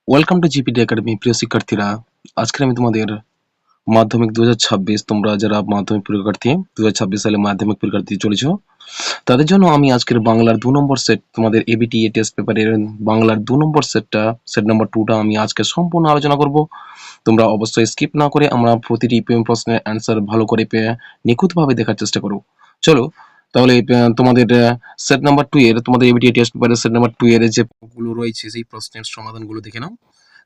Welcome to GPT academy. প্রিয় শিক্ষার্থীরা, আজকে আমি তোমাদের মাধ্যমিক 2026 তোমরা যারা মাধ্যমিক পরীক্ষার্থী 2026 সালে মাধ্যমিক পরীক্ষা দিতে চলেছ, তাদের জন্য আমি আজকের বাংলার 2 নম্বর সেট তোমাদের এবিটিএ টেস্ট পেপারের বাংলার 2 নম্বর সেট নাম্বার 2টা আমি আজকে সম্পূর্ণ আলোচনা করব। তোমরা অবশ্যই স্কিপ না করে আমরা প্রতিটি প্রশ্নের অ্যান্সার ভালো করে পেয়ে নিখুঁতভাবে দেখার চেষ্টা করো। চলো তাহলে তোমাদের সেট নাম্বার 2 এর তোমাদের এবিটিএ টেস্ট পেপারের সেট নাম্বার 2 এর যে গুলো রয়েছে সেই প্রশ্নের সমাধানগুলো দেখে নাও।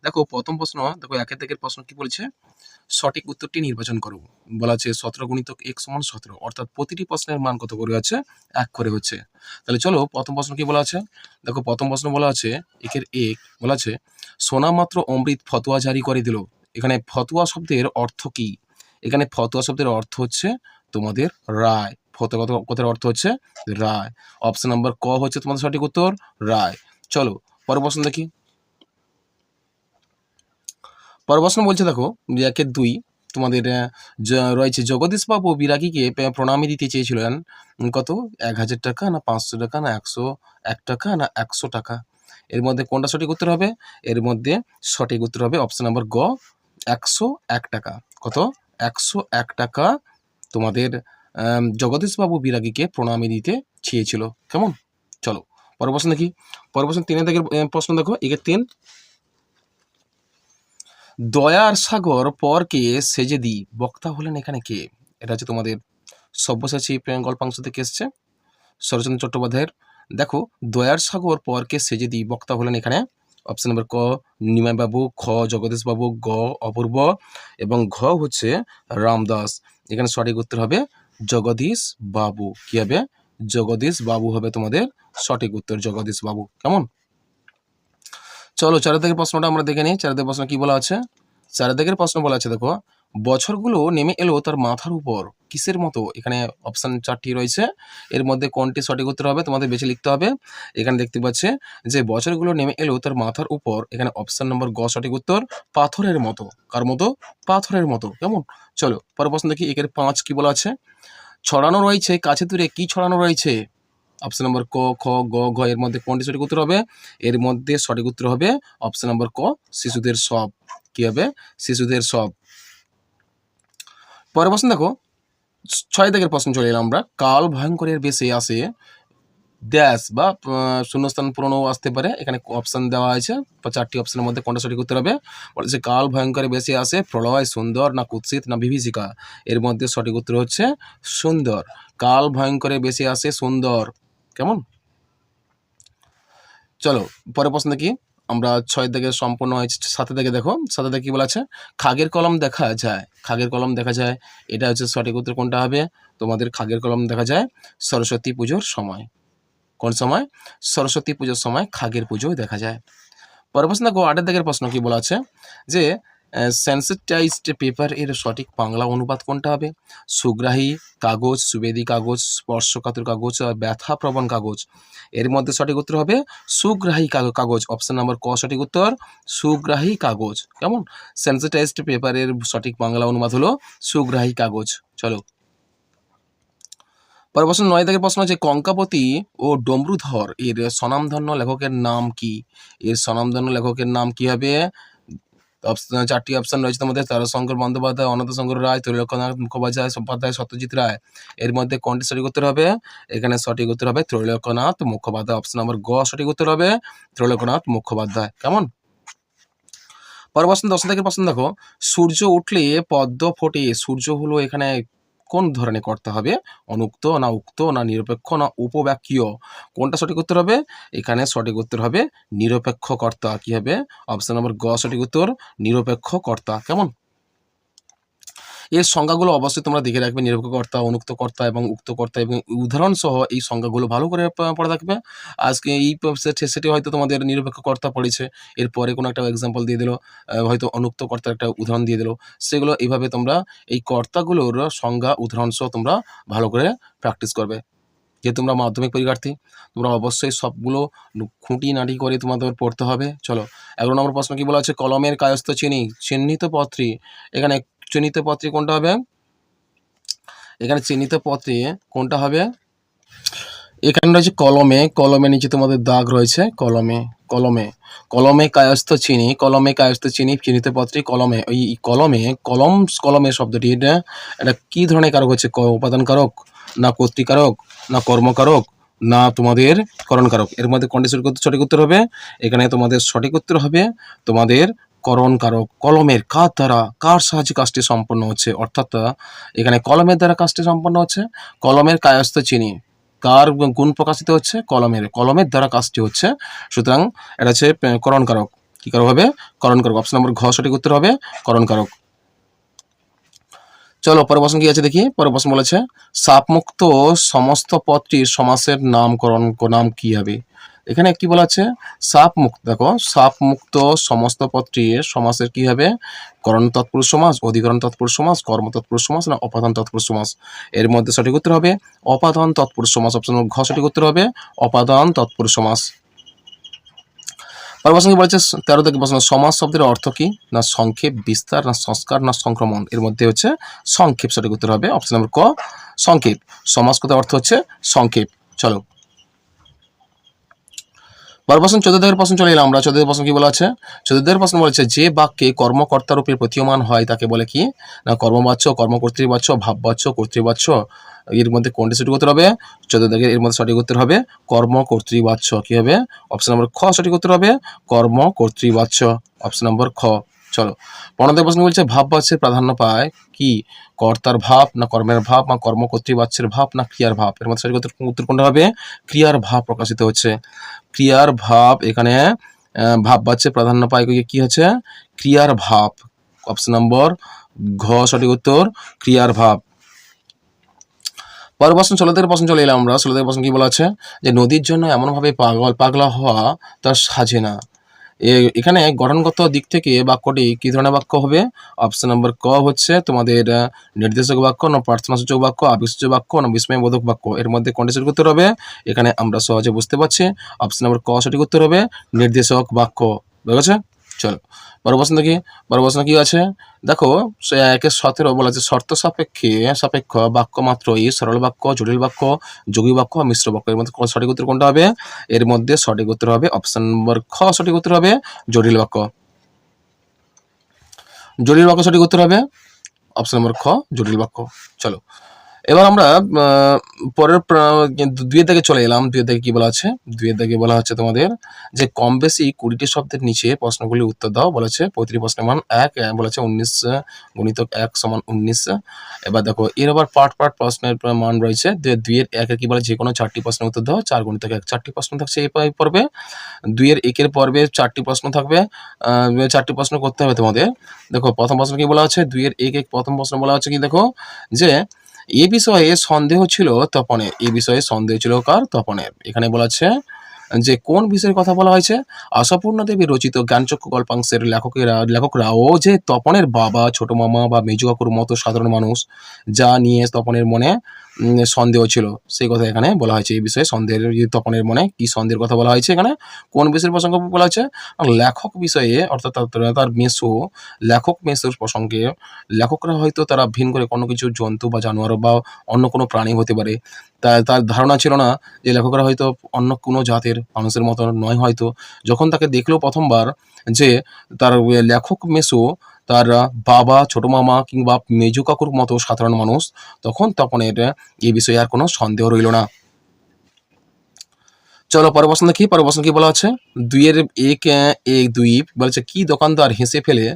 দেখো প্রথম প্রশ্ন, দেখো একের দাগের প্রশ্ন কি বলেছে, সঠিক উত্তরটি নির্বাচন করো। বলা আছে 17 গুণিতক x সমান 17, অর্থাৎ প্রতিটি প্রশ্নের মান কত করে আছে, 1 করে হচ্ছে। তাহলে চলো প্রথম প্রশ্ন কি বলা আছে, দেখো প্রথম প্রশ্ন বলা আছে একের এক, বলা আছে সোনা মাত্র অমৃত ফতোয়া জারি করে দিল। এখানে ফতোয়া শব্দের অর্থ কি? এখানে ফতোয়া শব্দের অর্থ হচ্ছে তোমাদের রায়। ফতোয়া কথার অর্থ হচ্ছে রায়। অপশন নাম্বার ক হচ্ছে তোমাদের সঠিক উত্তর, রায়। চলো পরের প্রশ্ন দেখি। পরের প্রশ্ন বলছে দেখো যে একের 2 তোমাদের রয়েছে জগদীশবাবু বিরাগীকে প্রণামী দিতে চেয়েছিলেন কত, 1000 টাকা না 500 টাকা না 101 টাকা না 100 টাকা। এর মধ্যে কোনটা সঠিক উত্তর হবে? এর মধ্যে সঠিক উত্তর হবে অপশন নাম্বার গ, 101 টাকা। কত? 101 টাকা তোমাদের জগদীশবাবু বিরাগীকে প্রণামী দিতে চেয়েছিল। কেমন? চলো পরের প্রশ্ন দেখি। পরের প্রশ্ন 3 থেকে প্রশ্ন দেখো, একের 3, দয়ার সাগর পরকে সেজে দি বক্তা হলেন এখানে কে? এটা হচ্ছে তোমাদের সব্যসাচী গল্পাংশ থেকে এসছে, শরৎচন্দ্র চট্টোপাধ্যায়ের। দেখো দয়ার সাগর পরকে সেজে দি বক্তা হলেন এখানে অপশন নাম্বার ক নিমাইবাবু, খ জগদীশবাবু, গ অপূর্ব এবং ঘ হচ্ছে রামদাস। এখানে সঠিক উত্তর হবে জগদীশ বাবু। কি হবে? জগদীশ বাবু হবে তোমাদের সঠিক উত্তর, জগদীশ বাবু। কেমন? চলো চারিদিকের প্রশ্নটা আমরা দেখে নিই। চারিদিকের প্রশ্ন কি বলা আছে? চারিদিকের প্রশ্ন বলা আছে দেখো, বছরগুলো নেমে এলো তার মাথার উপর কিসের মতো? এখানে অপশন 4টি রয়েছে, এর মধ্যে কোনটি সঠিক উত্তর হবে তোমাদের বেছে লিখতে হবে। এখানে দেখতে পাচ্ছে যে বছরগুলো নেমে এলো তার মাথার উপর, এখানে অপশন নম্বর গ সঠিক উত্তর, পাথরের মতো। কার মতো? পাথরের মতো। কেমন? চলো পরের প্রশ্ন দেখি। একের 5 কি বলা আছে, ছড়ানো রয়েছে কাছে দূরে কি ছড়ানো রয়েছে? অপশন নম্বর ক, খ, গ, ঘ এর মধ্যে কোনটি সঠিক উত্তর হবে? এর মধ্যে সঠিক উত্তর হবে অপশন নম্বর ক, শিশুদের সব। কি হবে? শিশুদের সব। পরের প্রশ্ন দেখো, 6 দাগের প্রশ্ন চলে এলাম আমরা। কাল ভয়ঙ্করের বেশে আসে ড্যাশ বা শূন্যস্থান পূরণও আসতে পারে। এখানে অপশন দেওয়া আছে, 4টি অপশনের মধ্যে কোনটা সঠিক উত্তর হবে? বলেছে কাল ভয়ঙ্করের বেশে আসে প্রলয়, সুন্দর না কুৎসিত না বিভীষিকা। এর মধ্যে সঠিক উত্তর হচ্ছে সুন্দর। কাল ভয়ঙ্করের বেশে আসে সুন্দর। কেমন? চলো পরের প্রশ্ন দেখি আমরা। 6 দাগে সম্পূর্ণ হয়েছে। 7 দাগে দেখো, 7 দাগে কি বলা আছে, খাগের কলম দেখা যায়। খাগের কলম দেখা যায়, এটা হচ্ছে সঠিক উত্তর। কোনটা হবে তোমাদের? খাগের কলম দেখা যায় সরস্বতী পুজোর সময়। কোন সময়? সরস্বতী পুজোর সময় খাগের পুজো দেখা যায়। পরের প্রশ্ন দেখো, 8 দাগের প্রশ্ন কি বলা আছে যে সেন্সিটাইজড পেপার এর সঠিক বাংলা অনুবাদ কোনটা হবে? সুগ্রাহী কাগজ, সুবেদী কাগজ, স্পর্শকাতর কাগজ, ব্যথাপ্রবণ কাগজ। এর মধ্যে সঠিক উত্তর হবে সুগ্রাহী কাগজ। অপশন নাম্বার ক সঠিক উত্তর, সুগ্রাহী কাগজ। কেমন? সেন্সিটাইজড পেপারের সঠিক বাংলা অনুবাদ হলো সুগ্রাহী কাগজ। চলো পরের প্রশ্ন 9 দাগের প্রশ্ন হচ্ছে কঙ্কাবতী ও ডমরুধর এর স্বনামধন্য লেখকের নাম কি? এর স্বনামধন্য লেখকের নাম কি হবে? 4টি অপশন রয়েছে তোমাদের, তারাশঙ্কর বন্দ্যোপাধ্যায়, অনন্তশঙ্কর রায়, ত্রৈলোক্যনাথ মুখোপাধ্যায়, সত্যজিৎ রায়। এর মধ্যে কোনটি সঠিক উত্তর হবে? এখানে সঠিক উত্তর হবে ত্রৈলোক্যনাথ মুখোপাধ্যায়। অপশন নম্বর গ সঠিক উত্তর হবে ত্রৈলোক্যনাথ মুখোপাধ্যায়। কেমন? পরের প্রশ্ন 10 থেকে প্রশ্ন দেখো, সূর্য উঠলে পদ্ম ফোটে। সূর্য হলো এখানে কোন ধরনের কর্তা হবে? অনুক্ত না উক্ত না নিরপেক্ষ না উপবাক্যীয়। কোনটা সঠিক উত্তর হবে? এখানে সঠিক উত্তর হবে নিরপেক্ষ কর্তা। কি হবে? অপশন নম্বর গ সঠিক উত্তর, নিরপেক্ষ কর্তা। কেমন? এর সংজ্ঞাগুলো অবশ্যই তোমরা দেখে রাখবে, নিরপেক্ষ কর্তা, অনুক্ত কর্তা এবং উক্ত কর্তা, এবং উদাহরণ সহ এই সংজ্ঞাগুলো ভালো করে পড়ে রাখবে। আজকে এই সেটি হয়তো তোমাদের নিরপেক্ষ কর্তা পড়েছে, এরপরে কোনো একটা এক্সাম্পল দিয়ে দিল, হয়তো অনুক্ত কর্তার একটা উদাহরণ দিয়ে দিল। সেগুলো এইভাবে তোমরা এই কর্তাগুলোর সংজ্ঞা উদাহরণ সহ তোমরা ভালো করে প্র্যাকটিস করবে। যে তোমরা মাধ্যমিক পরীক্ষার্থী, তোমরা অবশ্যই সবগুলো খুঁটিনাটি করে তোমাদের পড়তে হবে। চলো 11 নম্বর প্রশ্ন কি বলা আছে, কলমের কায়স্থ চিহ্নিত পত্রী। এখানে চিহ্নিত পত্রী কোনটা হবে? এখানে চিহ্নিত পত্রে কোনটা হবে? এখানে রয়েছে কলমে, কলমে নিচে তোমাদের দাগ রয়েছে কলমে। কলমে, কলমে কায়স্থ চিনি, কলমে কায়স্থ চিনি, চিনিতে পত্রী কলমে। ওই কলমে, কলমের শব্দটি এটা এটা কি ধরনের কারক হচ্ছে? উপাদান কারক, না কর্তৃকারক, না কর্মকারক, না তোমাদের করণকারক? এর মধ্যে কোনটি সঠিক উত্তর হবে? এখানে তোমাদের সঠিক উত্তর হবে তোমাদের করণ কারক। কলমের কার সাহায্যে কাজটি সম্পন্ন হচ্ছে? অর্থাৎ এখানে কলমের দ্বারা কাজটি সম্পন্ন হচ্ছে। কলমের কায়স্থ চিনি কার গুণ প্রকাশিত হচ্ছে? কলমের দ্বারা কাজটি হচ্ছে। সুতরাং এটা হচ্ছে করণ কারক। কি কারক হবে? করণ কারক। অপশন নম্বর ঘ সঠিক উত্তর হবে করণ কারক। চলো পরের প্রশ্ন কি আছে দেখি। পরের প্রশ্ন বলেছে সাপমুক্ত সমস্ত পদটির সমাসের নাম কি হবে? এখানে কি বলা আছে? সাপমুক্ত, দেখো সাপমুক্ত সমস্ত পদটির সমাসের কি হবে? করণ তৎপুরুষ সমাস, অধিকরণ তৎপুরুষ সমাস, কর্ম তৎপুরুষ সমাস, না অপাদান তৎপুরুষ সমাস? এর মধ্যে সঠিক উত্তর হবে অপাদান তৎপুরুষ সমাস। অপশন ঘ সঠিক উত্তর হবে অপাদান তৎপুরুষ সমাস। পরের প্রশ্ন কি বলেছে 13 থেকে প্রশ্ন, সমাস শব্দের অর্থ কি? না সংক্ষেপ, বিস্তার, না সংস্কার, না সংক্রমণ? এর মধ্যে হচ্ছে সংক্ষেপ সঠিক উত্তর হবে। অপশন নম্বর ক সংক্ষেপ। সমাস কথার অর্থ হচ্ছে সংক্ষেপ। চলো পরের প্রশ্ন 14 থেকে প্রশ্ন চলে এলাম আমরা। 14 প্রশ্ন কি বলা আছে? 14 প্রশ্ন বলেছে যে বাক্যে কর্মকর্তা রূপে প্রতীয়মান হয় তাকে বলে কি? না কর্মবাচ্য, কর্মকর্তৃবাচ্য, ভাববাচ্য, কর্তৃবাচ্য? এর মধ্যে কোনটি সঠিক উত্তর হবে? 14 এর মধ্যে সঠিক উত্তর হবে কর্মকর্তৃবাচ্য। কি হবে? অপশন নম্বর খ সঠিক উত্তর হবে কর্মকর্তৃবাচ্য। অপশন নম্বর খ। চলো 15 প্রশ্ন বলছে ভাববাচ্যের প্রাধান্য পায় কি? কর্তার ভাব, না কর্মের ভাব, না কর্মকর্তৃবাচ্যের ভাব, না ক্রিয়ার ভাব? এর মধ্যে সঠিক উত্তর কোনটা হবে? ক্রিয়ার ভাব প্রকাশিত হচ্ছে। ক্রিয়ার ভাব এখানে ভাববাচ্যে প্রাধান্য পায় কি হচ্ছে? ক্রিয়ার ভাব। অপশন নম্বর ঘ সঠিক উত্তর ক্রিয়ার ভাব। পরের প্রশ্ন 16 থেকে প্রশ্ন চলে এলাম আমরা। 16 থেকে প্রশ্ন কি বলা আছে? যে নদীর জন্য এমনভাবে পাগলা হওয়া তার সাজে না। এখানে গঠনগত দিক থেকে বাক্যটি কি ধরনের বাক্য হবে? অপশন নম্বর ক হচ্ছে তোমাদের নির্দেশক বাক্য, না প্রার্থনাসূচক বাক্য, আবেগসূচক বাক্য, না বিস্ময়বোধক বাক্য? এর মধ্যে কোনটি সঠিক উত্তর হবে? এখানে আমরা সহজে বুঝতে পারছি অপশন নম্বর ক সঠিক উত্তর হবে নির্দেশক বাক্য। বুঝেছে? চলো পরের প্রশ্ন দেখি। পরের প্রশ্ন কি আছে দেখো, 1-17 বলা আছে শর্ত সাপেক্ষ বাক্য মাত্রই সরল বাক্য, জটিল বাক্য, যোগী বাক্য, মিশ্র বাক্য? এর মধ্যে সঠিক উত্তর কোনটা হবে? এর মধ্যে সঠিক উত্তর হবে অপশন নম্বর খ সঠিক উত্তর হবে জটিল বাক্য। জটিল বাক্য সঠিক উত্তর হবে অপশন নম্বর খ জটিল বাক্য। চলো এবার আমরা পরের 2 থেকে চলে এলাম। 2 থেকে কি বলা আছে? 2 থেকে বলা হচ্ছে তোমাদের যে কম বেশি 20টি শব্দের নিচে প্রশ্নগুলি উত্তর দাও বলেছে। প্রতিটি প্রশ্নের মান 1 বলেছে 19 গুণিতক 1 সমান 19। এবার দেখো এর আবার পার্ট প্রশ্নের মান রয়েছে। 2 এর 1 কি বলে যে কোনো 4টি প্রশ্নের উত্তর দাও। 4 গুণিতক 1 4টি প্রশ্ন থাকছে এই পর্বে। 2 এর 1 এর পর্বে 4টি প্রশ্ন থাকবে। 4টি প্রশ্ন করতে হবে তোমাদের। দেখো প্রথম প্রশ্ন কি বলা আছে? 2 এর 1 প্রথম প্রশ্ন বলা হচ্ছে কি দেখো যে এ বিষয়ে সন্দেহ ছিল তপনের। এই বিষয়ে সন্দেহ ছিল কার? তপনের। এখানে বলা আছে যে কোন বিষয়ের কথা বলা হয়েছে? আশাপূর্ণা দেবী রচিত জ্ঞানচক্ষু গল্পাংশের লেখকরাও যে তপনের বাবা, ছোট মামা বা মেজো কাকুর মতো সাধারণ মানুষ, যা নিয়ে তপনের মনে সন্দেহ ছিল সেই কথা এখানে বলা হয়েছে। এই বিষয়ে সন্দেহের তপনের মনে কি সন্দেহের কথা বলা হয়েছে? এখানে কোন বিষয়ের প্রসঙ্গ বলা হয়েছে? লেখক বিষয়ে, অর্থাৎ তার লেখক মেসোর প্রসঙ্গে। লেখকরা হয়তো তারা ভিন্ন করে কোনো কিছু জন্তু বা জানোয়ার বা অন্য কোনো প্রাণী হতে পারে। তার ধারণা ছিল না যে লেখকরা হয়তো অন্য কোনো জাতের মানুষের মতো নয়। হয়তো যখন তাকে দেখলো প্রথমবার যে তার লেখক মেসো তার বাবা, ছোট মামা কিংবা মেজো কাকুর মতো সাধারণ মানুষ, তখন তপনের এই বিষয়ে আর কোনো সন্দেহ রইল না। চলো পরের প্রশ্ন দেখি। পরের প্রশ্ন কি বলা আছে? 2 এর 1-2 বলেছে কি দোকানদার হেসে ফেলে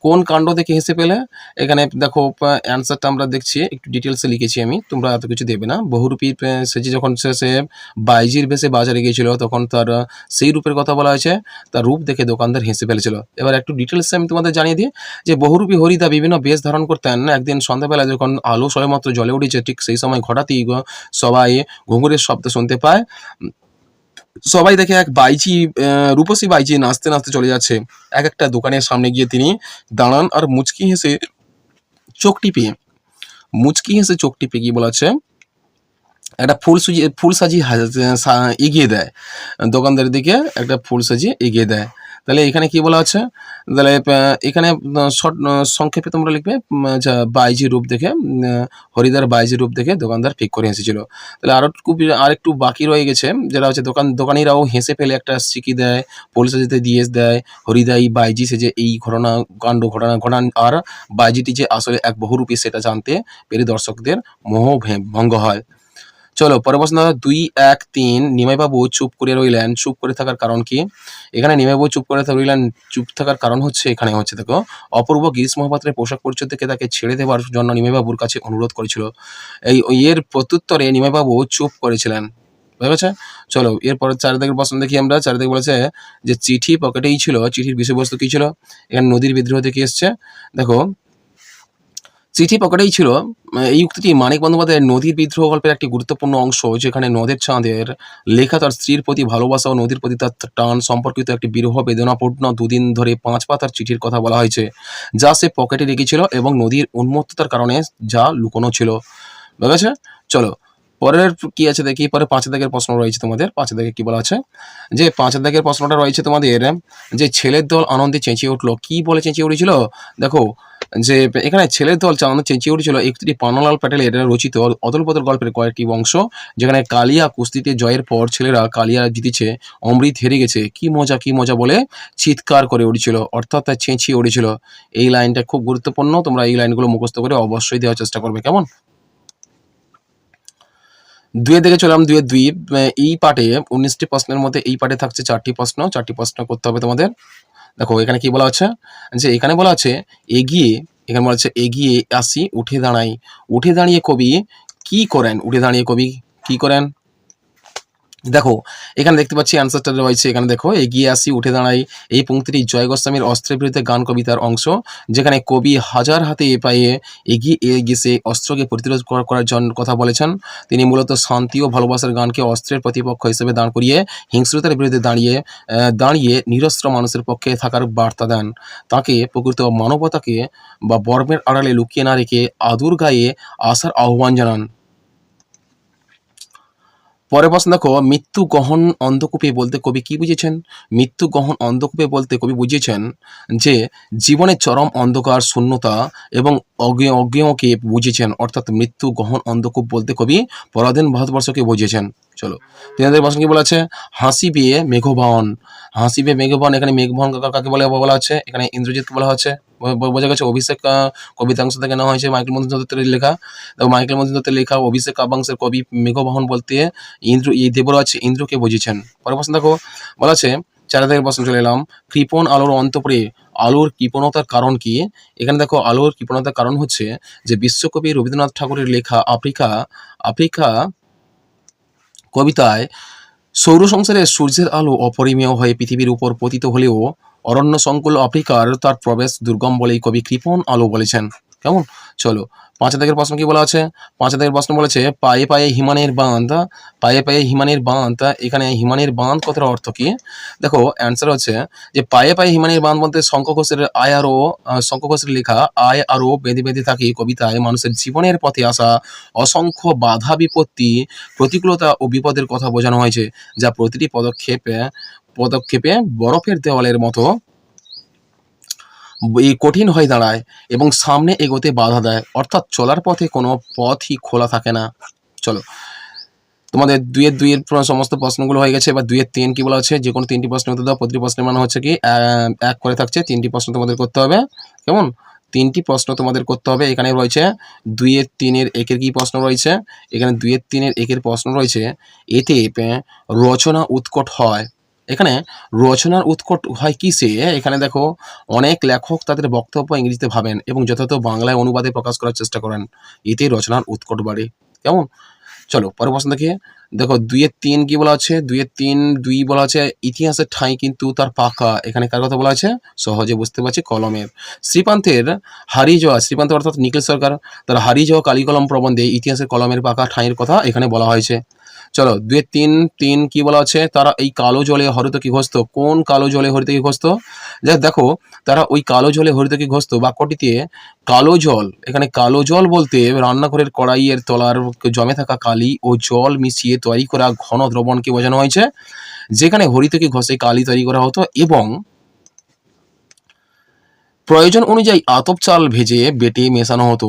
কোন কাণ্ড দেখে হেসে ফেলে? এখানে দেখো অ্যান্সারটা আমরা দেখছি, একটু ডিটেলসে লিখেছি আমি, তোমরা এত কিছু দেবে না। বহুরূপী সেজে যখন সে বাইজির বেশে বাজারে গিয়েছিল তখন তার সেই রূপের কথা বলা হয়েছে। তার রূপ দেখে দোকানদার হেসে ফেলেছিল। এবার একটু ডিটেলসে আমি তোমাদের জানিয়ে দিই যে বহুরূপী হরিদা বিভিন্ন বেশ ধারণ করতেন। একদিন সন্ধ্যাবেলা যখন আলো সবেমাত্র জ্বলে উঠেছে ঠিক সেই সময় হঠাৎই সবাই ঘুঙুরের শব্দ শুনতে পায়। সবাই দেখে এক বাইজি, রূপসী বাইজি নাচতে নাচতে চলে যাচ্ছে। একটা দোকানের সামনে গিয়ে তিনি দাঁড়ান আর মুচকি হেসে চোখ টিপে কি বলা আছে? একটা ফুল সাজিয়ে এগিয়ে দেয়, দোকানদারের দিকে একটা ফুল সাজিয়ে এগিয়ে দেয়। তাহলে এখানে কি বলা আছে, তাহলে এখানে সংক্ষেপে তোমরা লিখবে যা বাইজি রূপ দেখে হরিদার বাইজি রূপ দেখে দোকানদার ঠিক করে হেসেছিল। তাহলে আরেকটু বাকি রয়ে গেছে, যেটা হচ্ছে দোকানিরাও হেসে ফেলে একটা সিকি দেয়, ফুল সাজিতে দিয়ে দেয়, হরিদাই বাইজি সেজে এই ঘটনা ঘটান, আর বাইজিটি যে আসলে এক বহুরূপী সেটা জানতে পেরে দর্শকদের ভঙ্গ হয়। চলো পরের প্রশ্ন 2-1-3 নিমাইবাবু চুপ করে রইলেন, চুপ করে থাকার কারণ কি? এখানে নিমাইবাবু চুপ করে রইলেন, চুপ থাকার কারণ হচ্ছে এখানে হচ্ছে দেখো, অপূর্ব গিরিশ মহাপাত্রের পোশাক পরিচ্ছদ দেখে তাকে ছেড়ে দেওয়ার জন্য নিমাইবাবুর কাছে অনুরোধ করেছিল। এর প্রত্যুত্তরে নিমাইবাবু চুপ করেছিলেন। বুঝা গেছে? চলো এরপর 4 দাগের প্রশ্ন দেখি আমরা। 4 দাগে বলেছে যে চিঠি পকেটেই ছিল, চিঠির বিষয়বস্তু কি ছিল? এখানে নদীর বিদ্রোহ থেকে এসছে। দেখো চিঠি পকেটেই ছিল, এই উক্তিটি মানিক বন্দ্যোপাধ্যায়ের নদীর বিদ্রোহ গল্পের একটি গুরুত্বপূর্ণ অংশ, যেখানে নদের চাঁদের লেখা তার স্ত্রীর প্রতি ভালোবাসা ও নদীর প্রতি তার টান সম্পর্কিত একটি বিরহ বেদনাপূর্ণ 2 দিন ধরে 5 পাতার চিঠির কথা বলা হয়েছে, যা সে পকেটে রেখেছিল এবং নদীর উন্মত্ততার কারণে যা লুকোনো ছিল। বুঝা গেছে? চলো পরের কি আছে দেখি। পরে 5 দাগের প্রশ্ন রয়েছে তোমাদের। 5 দাগে কি বলা আছে, যে 5 দাগের প্রশ্নটা রয়েছে তোমাদের, যে ছেলের দল আনন্দে চেঁচিয়ে উঠলো। কি বলে চেঁচিয়ে উঠেছিল? দেখো যে এখানে ছেলের দল আনন্দে চেঁচিয়ে উঠেছিল একটি পান্নালাল প্যাটেলের রচিত অদল বদল গল্পের কয়েকটি অংশ, যেখানে কালিয়া কুস্তিতে জয়ের পর ছেলেরা কালিয়া জিতেছে, অমৃত হেরে গেছে, কি মজা বলে চিৎকার করে উঠেছিল, অর্থাৎ তা চেঁচিয়ে উঠেছিল। এই লাইনটা খুব গুরুত্বপূর্ণ, তোমরা এই লাইনগুলো মুখস্থ করে অবশ্যই দেওয়ার চেষ্টা করবে, কেমন? 2 দিকে চলে আসলাম। 2-2 এই পার্টে 19টি প্রশ্নের মধ্যে এই পার্টে থাকছে 4টি প্রশ্ন। 4টি প্রশ্ন করতে হবে তোমাদের। দেখো এখানে কি বলা আছে, যে এখানে বলা আছে এগিয়ে, এখানে বলা আছে এগিয়ে আসি উঠে দাঁড়াই। উঠে দাঁড়িয়ে কবি কি করেন? উঠে দাঁড়িয়ে কবি কি করেন? দেখো এখানে দেখতে পাচ্ছি অ্যান্সারটা রয়েছে। এখানে দেখো এগিয়ে আসি উঠে দাঁড়াই, এই পংক্তিটি জয় গোস্বামীর অস্ত্রের বিরুদ্ধে গান কবিতার অংশ, যেখানে কবি হাজার হাতে পায়ে এগিয়ে গেছে অস্ত্রকে প্রতিরোধ করার জন্য কথা বলেছেন। তিনি মূলত শান্তি ও ভালোবাসার গানকে অস্ত্রের প্রতিপক্ষ হিসেবে দাঁড় করিয়ে হিংস্রতার বিরুদ্ধে দাঁড়িয়ে নিরস্ত্র মানুষের পক্ষে থাকার বার্তা দেন। তাকে প্রকৃত মানবতাকে বা বর্মের আড়ালে লুকিয়ে না রেখে আদুর গায়ে আসার আহ্বান জানান। পরের প্রশ্ন দেখো, মৃত্যু গহন অন্ধকূপে বলতে কবি কি বুঝেছেন? মৃত্যু গহন অন্ধকূপে বলতে কবি বুঝিয়েছেন যে জীবনের চরম অন্ধকার, শূন্যতা এবং অজ্ঞেয়কে বুঝিয়েছেন, অর্থাৎ মৃত্যু গহন অন্ধকূপ বলতে কবি পরাধীন ভারতবর্ষকে বুঝিয়েছেন। চলো তোমাদের প্রশ্ন কি বলা আছে, হাসি পেয়ে মেঘবাহন। হাসি পেয়ে মেঘবাহন, এখানে মেঘবাহন কাকে বলা আছে? এখানে ইন্দ্রজিৎকে বলা হচ্ছে। বোঝা গেছে? অভিষেক কবিতাংশ থেকে নেওয়া হয়েছে, মাইকেল মধুসূদন দত্তের লেখা। মাইকেল মধুসূদন দত্তের লেখা অভিষেক কাব্যাংশের কবি মেঘবাহন বলতে এই দেবরাজ ইন্দ্রকে বুঝিয়েছেন। পরের প্রশ্ন দেখো, বলা আছে 4 থেকে প্রশ্ন চলে এলাম। কৃপণ আলোর অন্তঃপুরে আলোর কৃপণতার কারণ কি? এখানে দেখো আলোর কৃপণতার কারণ হচ্ছে যে বিশ্বকবি রবীন্দ্রনাথ ঠাকুরের লেখা আফ্রিকা কবিতায় সৌর সংসারে সূর্যের আলো অপরিমেয় হয়ে পৃথিবীর উপর পতিত হলেও অরণ্য সংকুল আফ্রিকার তার প্রবেশ দুর্গম বলেই কবি কৃপণ আলো বলেছেন, কেমন? চলো 5 দাগের প্রশ্ন কি বলা আছে। 5 দাগের প্রশ্ন বলেছে পায়ে পায়ে হিমানের বাঁধ। পায়ে পায়ে হিমানের বাঁধ, এখানে হিমানের বাঁধ কথার অর্থ কি? দেখো অ্যান্সার হচ্ছে যে পায়ে পায়ে হিমানের বাঁধ বলতে শঙ্খ ঘোষের লেখা আয় আরো বেঁধে বেঁধে থাকে কবিতায় মানুষের জীবনের পথে আসা অসংখ্য বাধা বিপত্তি, প্রতিকূলতা ও বিপদের কথা বোঝানো হয়েছে, যা প্রতিটি পদক্ষেপে বরফের দেওয়ালের মতো কঠিন হয়ে দাঁড়ায় এবং সামনে এগোতে বাধা দেয়, অর্থাৎ চলার পথে কোনো পথই খোলা থাকে না। চলো তোমাদের 2-2 সমস্ত প্রশ্নগুলো হয়ে গেছে। এবার 2-3 কি বলা হচ্ছে, যে কোনো 3টি প্রশ্ন উত্তর দাও। প্রতিটি প্রশ্নের মানে হচ্ছে কি 1 করে থাকছে। 3টি প্রশ্ন তোমাদের করতে হবে, কেমন? 3টি প্রশ্ন তোমাদের করতে হবে। এখানে রয়েছে 2-3 একের কি প্রশ্ন রয়েছে, এখানে 2-3 একের প্রশ্ন রয়েছে, এতে রচনা উৎকট হয়। এখানে রচনার উৎকট হয় কিসে? এখানে দেখো অনেক লেখক তাদের বক্তব্য ইংরেজিতে ভাবেন এবং যথাযথ বাংলায় অনুবাদে প্রকাশ করার চেষ্টা করেন, এতে রচনার উৎকট বাড়ে, কেমন? চলো পরের প্রশ্ন দেখো 2-3 কি বলা আছে। 2 বলা আছে ইতিহাসের ঠাঁই কিন্তু তার পাকা। এখানে কার কথা বলা আছে? সহজে বুঝতে পারছি, কলমের। শ্রীপান্ত অর্থাৎ নিখিল সরকার, তার হারিয়ে যাওয়া কালি কলম প্রবন্ধে ইতিহাসের কলমের পাকা ঠাঁইয়ের কথা এখানে বলা হয়েছে। চলো 2-3 কি বলা আছে, তারা এই কালো জলে হরিতকি ঘসত। কোন কালো জলে হরিতকি ঘসত? দেখো, তারা ওই কালো জলে হরিতকি ঘসত বাক্যটিতে কালো জল, এখানে কালো জল বলতে রান্নাঘরের কড়াইয়ের তলার জমে থাকা কালি ও জল মিশিয়ে তৈরি করা ঘন দ্রবণকে বোঝানো হয়েছে, যেখানে হরিতকি ঘষে কালি তৈরি করা হতো এবং প্রয়োজন অনুযায়ী আতপ চাল ভেজে বেটে মেশানো হতো।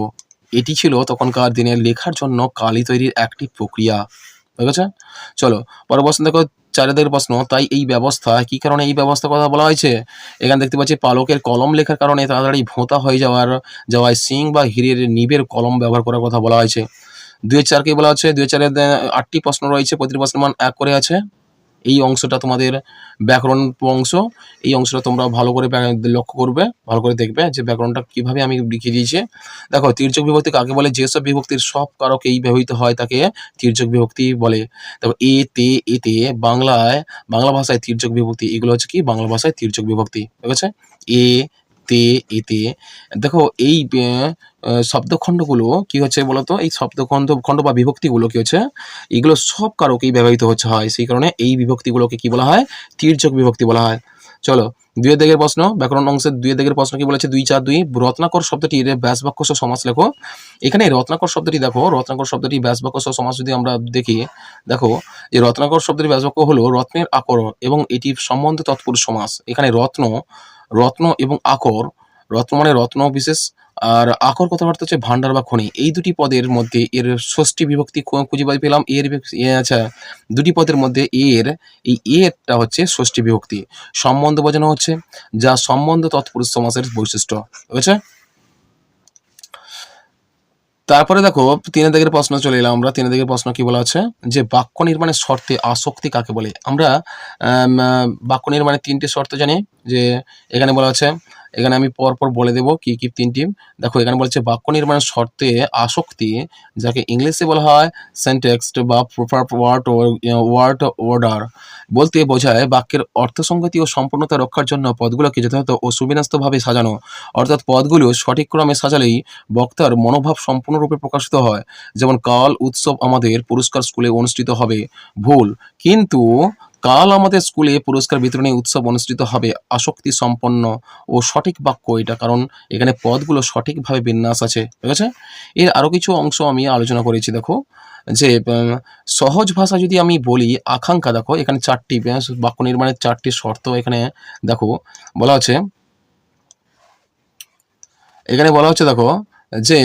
এটি ছিল তখনকার দিনে লেখার জন্য কালি তৈরির একটি প্রক্রিয়া। ঠিক আছে? চলো পরের প্রশ্ন দেখো, 4 দাগের প্রশ্ন। তাই এই ব্যবস্থা, কি কারণে এই ব্যবস্থার কথা বলা হয়েছে? এখানে দেখতে পাচ্ছি পালকের কলম লেখার কারণে তাড়াতাড়ি ভোঁতা হয়ে যাওয়ায় সিং বা হীরের নিবের কলম ব্যবহার করার কথা বলা হয়েছে। 2-4 কে বলা হচ্ছে, 2-4 এ 8টি প্রশ্ন রয়েছে, প্রতিটি প্রশ্নের মান 1 করে আছে। এই অংশটা তোমাদের ব্যাকরণ অংশ। এই অংশটা তোমরা ভালো করে লক্ষ্য করবে, ভালো করে দেখবে যে ব্যাকরণটা কিভাবে আমি লিখে দিয়েছি। দেখো, তির্যক বিভক্তি কাকে বলে? যেসব বিভক্তির সব কারক এই ব্যবহৃত হয় তাকে তির্যক বিভক্তি বলে। দেখো, এতে, এতে বাংলা ভাষায় তির্যক বিভক্তি, এগুলো হচ্ছে কি বাংলা ভাষায় তির্যক বিভক্তি। ঠিক আছে? এ, তে, এতে। দেখো, এই শব্দখণ্ডগুলো কি হচ্ছে বলতো? এই শব্দখণ্ড বা বিভক্তিগুলো কি হচ্ছে? এগুলো সব কারকেই ব্যবহৃত হয়, সেই কারণে এই বিভক্তিগুলোকে কি বলা হয়? তির্যক বিভক্তি বলা হয়। চলো 2 দাগের প্রশ্ন, ব্যাকরণ অংশের 2 দাগের প্রশ্ন কি বলেছে? 2-4-2 রত্নাকর শব্দটির ব্যাস বাক্য সহ সমাস লেখো। এখানে রত্নাকর শব্দটি দেখো, রত্নাকর শব্দটি ব্যাস বাক্য সহ সমাস যদি আমরা দেখি, দেখো এই রত্নাকর শব্দটির ব্যাস বাক্য হলো রত্নের আকর এবং এটির সম্বন্ধ তৎপুরুষ সমাস। এখানে রত্ন এবং আকর, রত্ন মানে রত্ন বিশেষ, আর আকর কথাবার্তা হচ্ছে ভান্ডার বা খনি। এই দুটি পদের মধ্যে এর ষষ্ঠী বিভক্তি খুঁজে পেলাম। আচ্ছা, দুটি পদের মধ্যে এই এরটা হচ্ছে ষষ্ঠী বিভক্তি। সম্বন্ধ বোঝানো হচ্ছে, যা সম্বন্ধ তৎপুরুষ সমাসের বৈশিষ্ট্য। ঠিক আছে? তারপরে দেখো 3 দাগের প্রশ্ন চলে এলাম আমরা। 3 দাগের প্রশ্ন কি বলা আছে? যে বাক্য নির্মাণের শর্তে আসক্তি কাকে বলে? আমরা বাক্য নির্মাণের 3টে শর্ত জানি, যে এখানে বলা আছে, এখানে আমি পরপর বলে দেবো কি কি 3টি। দেখো, এখানে বলছে বাক্য নির্মাণের শর্তে আসক্তি, যাকে ইংলিশে বলা হয় সেন্টেক্সট বা প্রপার ওয়ার্ড অর্ডার, বলতে বোঝায় বাক্যের অর্থসংগতি ও সম্পূর্ণতা রক্ষার জন্য পদগুলোকে যথাযথ ও সুবিন্যস্তভাবে সাজানো। অর্থাৎ পদগুলো সঠিক ক্রমে সাজালেই বক্তার মনোভাব সম্পূর্ণরূপে প্রকাশিত হয়। যেমন কাল উৎসব আমাদের পুরস্কার স্কুলে অনুষ্ঠিত হবে, ভুল, কিন্তু কাল আমাদের স্কুলে পুরস্কার বিতরণী উৎসব অনুষ্ঠিত হবে আসক্তি সম্পন্ন ও সঠিক বাক্য এটা, কারণ এখানে পদগুলো সঠিকভাবে বিন্যাস আছে। ঠিক আছে? এর আরো কিছু অংশ আমি আলোচনা করেছি। দেখো, যে সহজ ভাষা যদি আমি বলি, আকাঙ্ক্ষা, দেখো এখানে 4টি বাক্য নির্মাণের 4টি শর্ত এখানে দেখো বলা আছে। এখানে বলা হচ্ছে, দেখো যে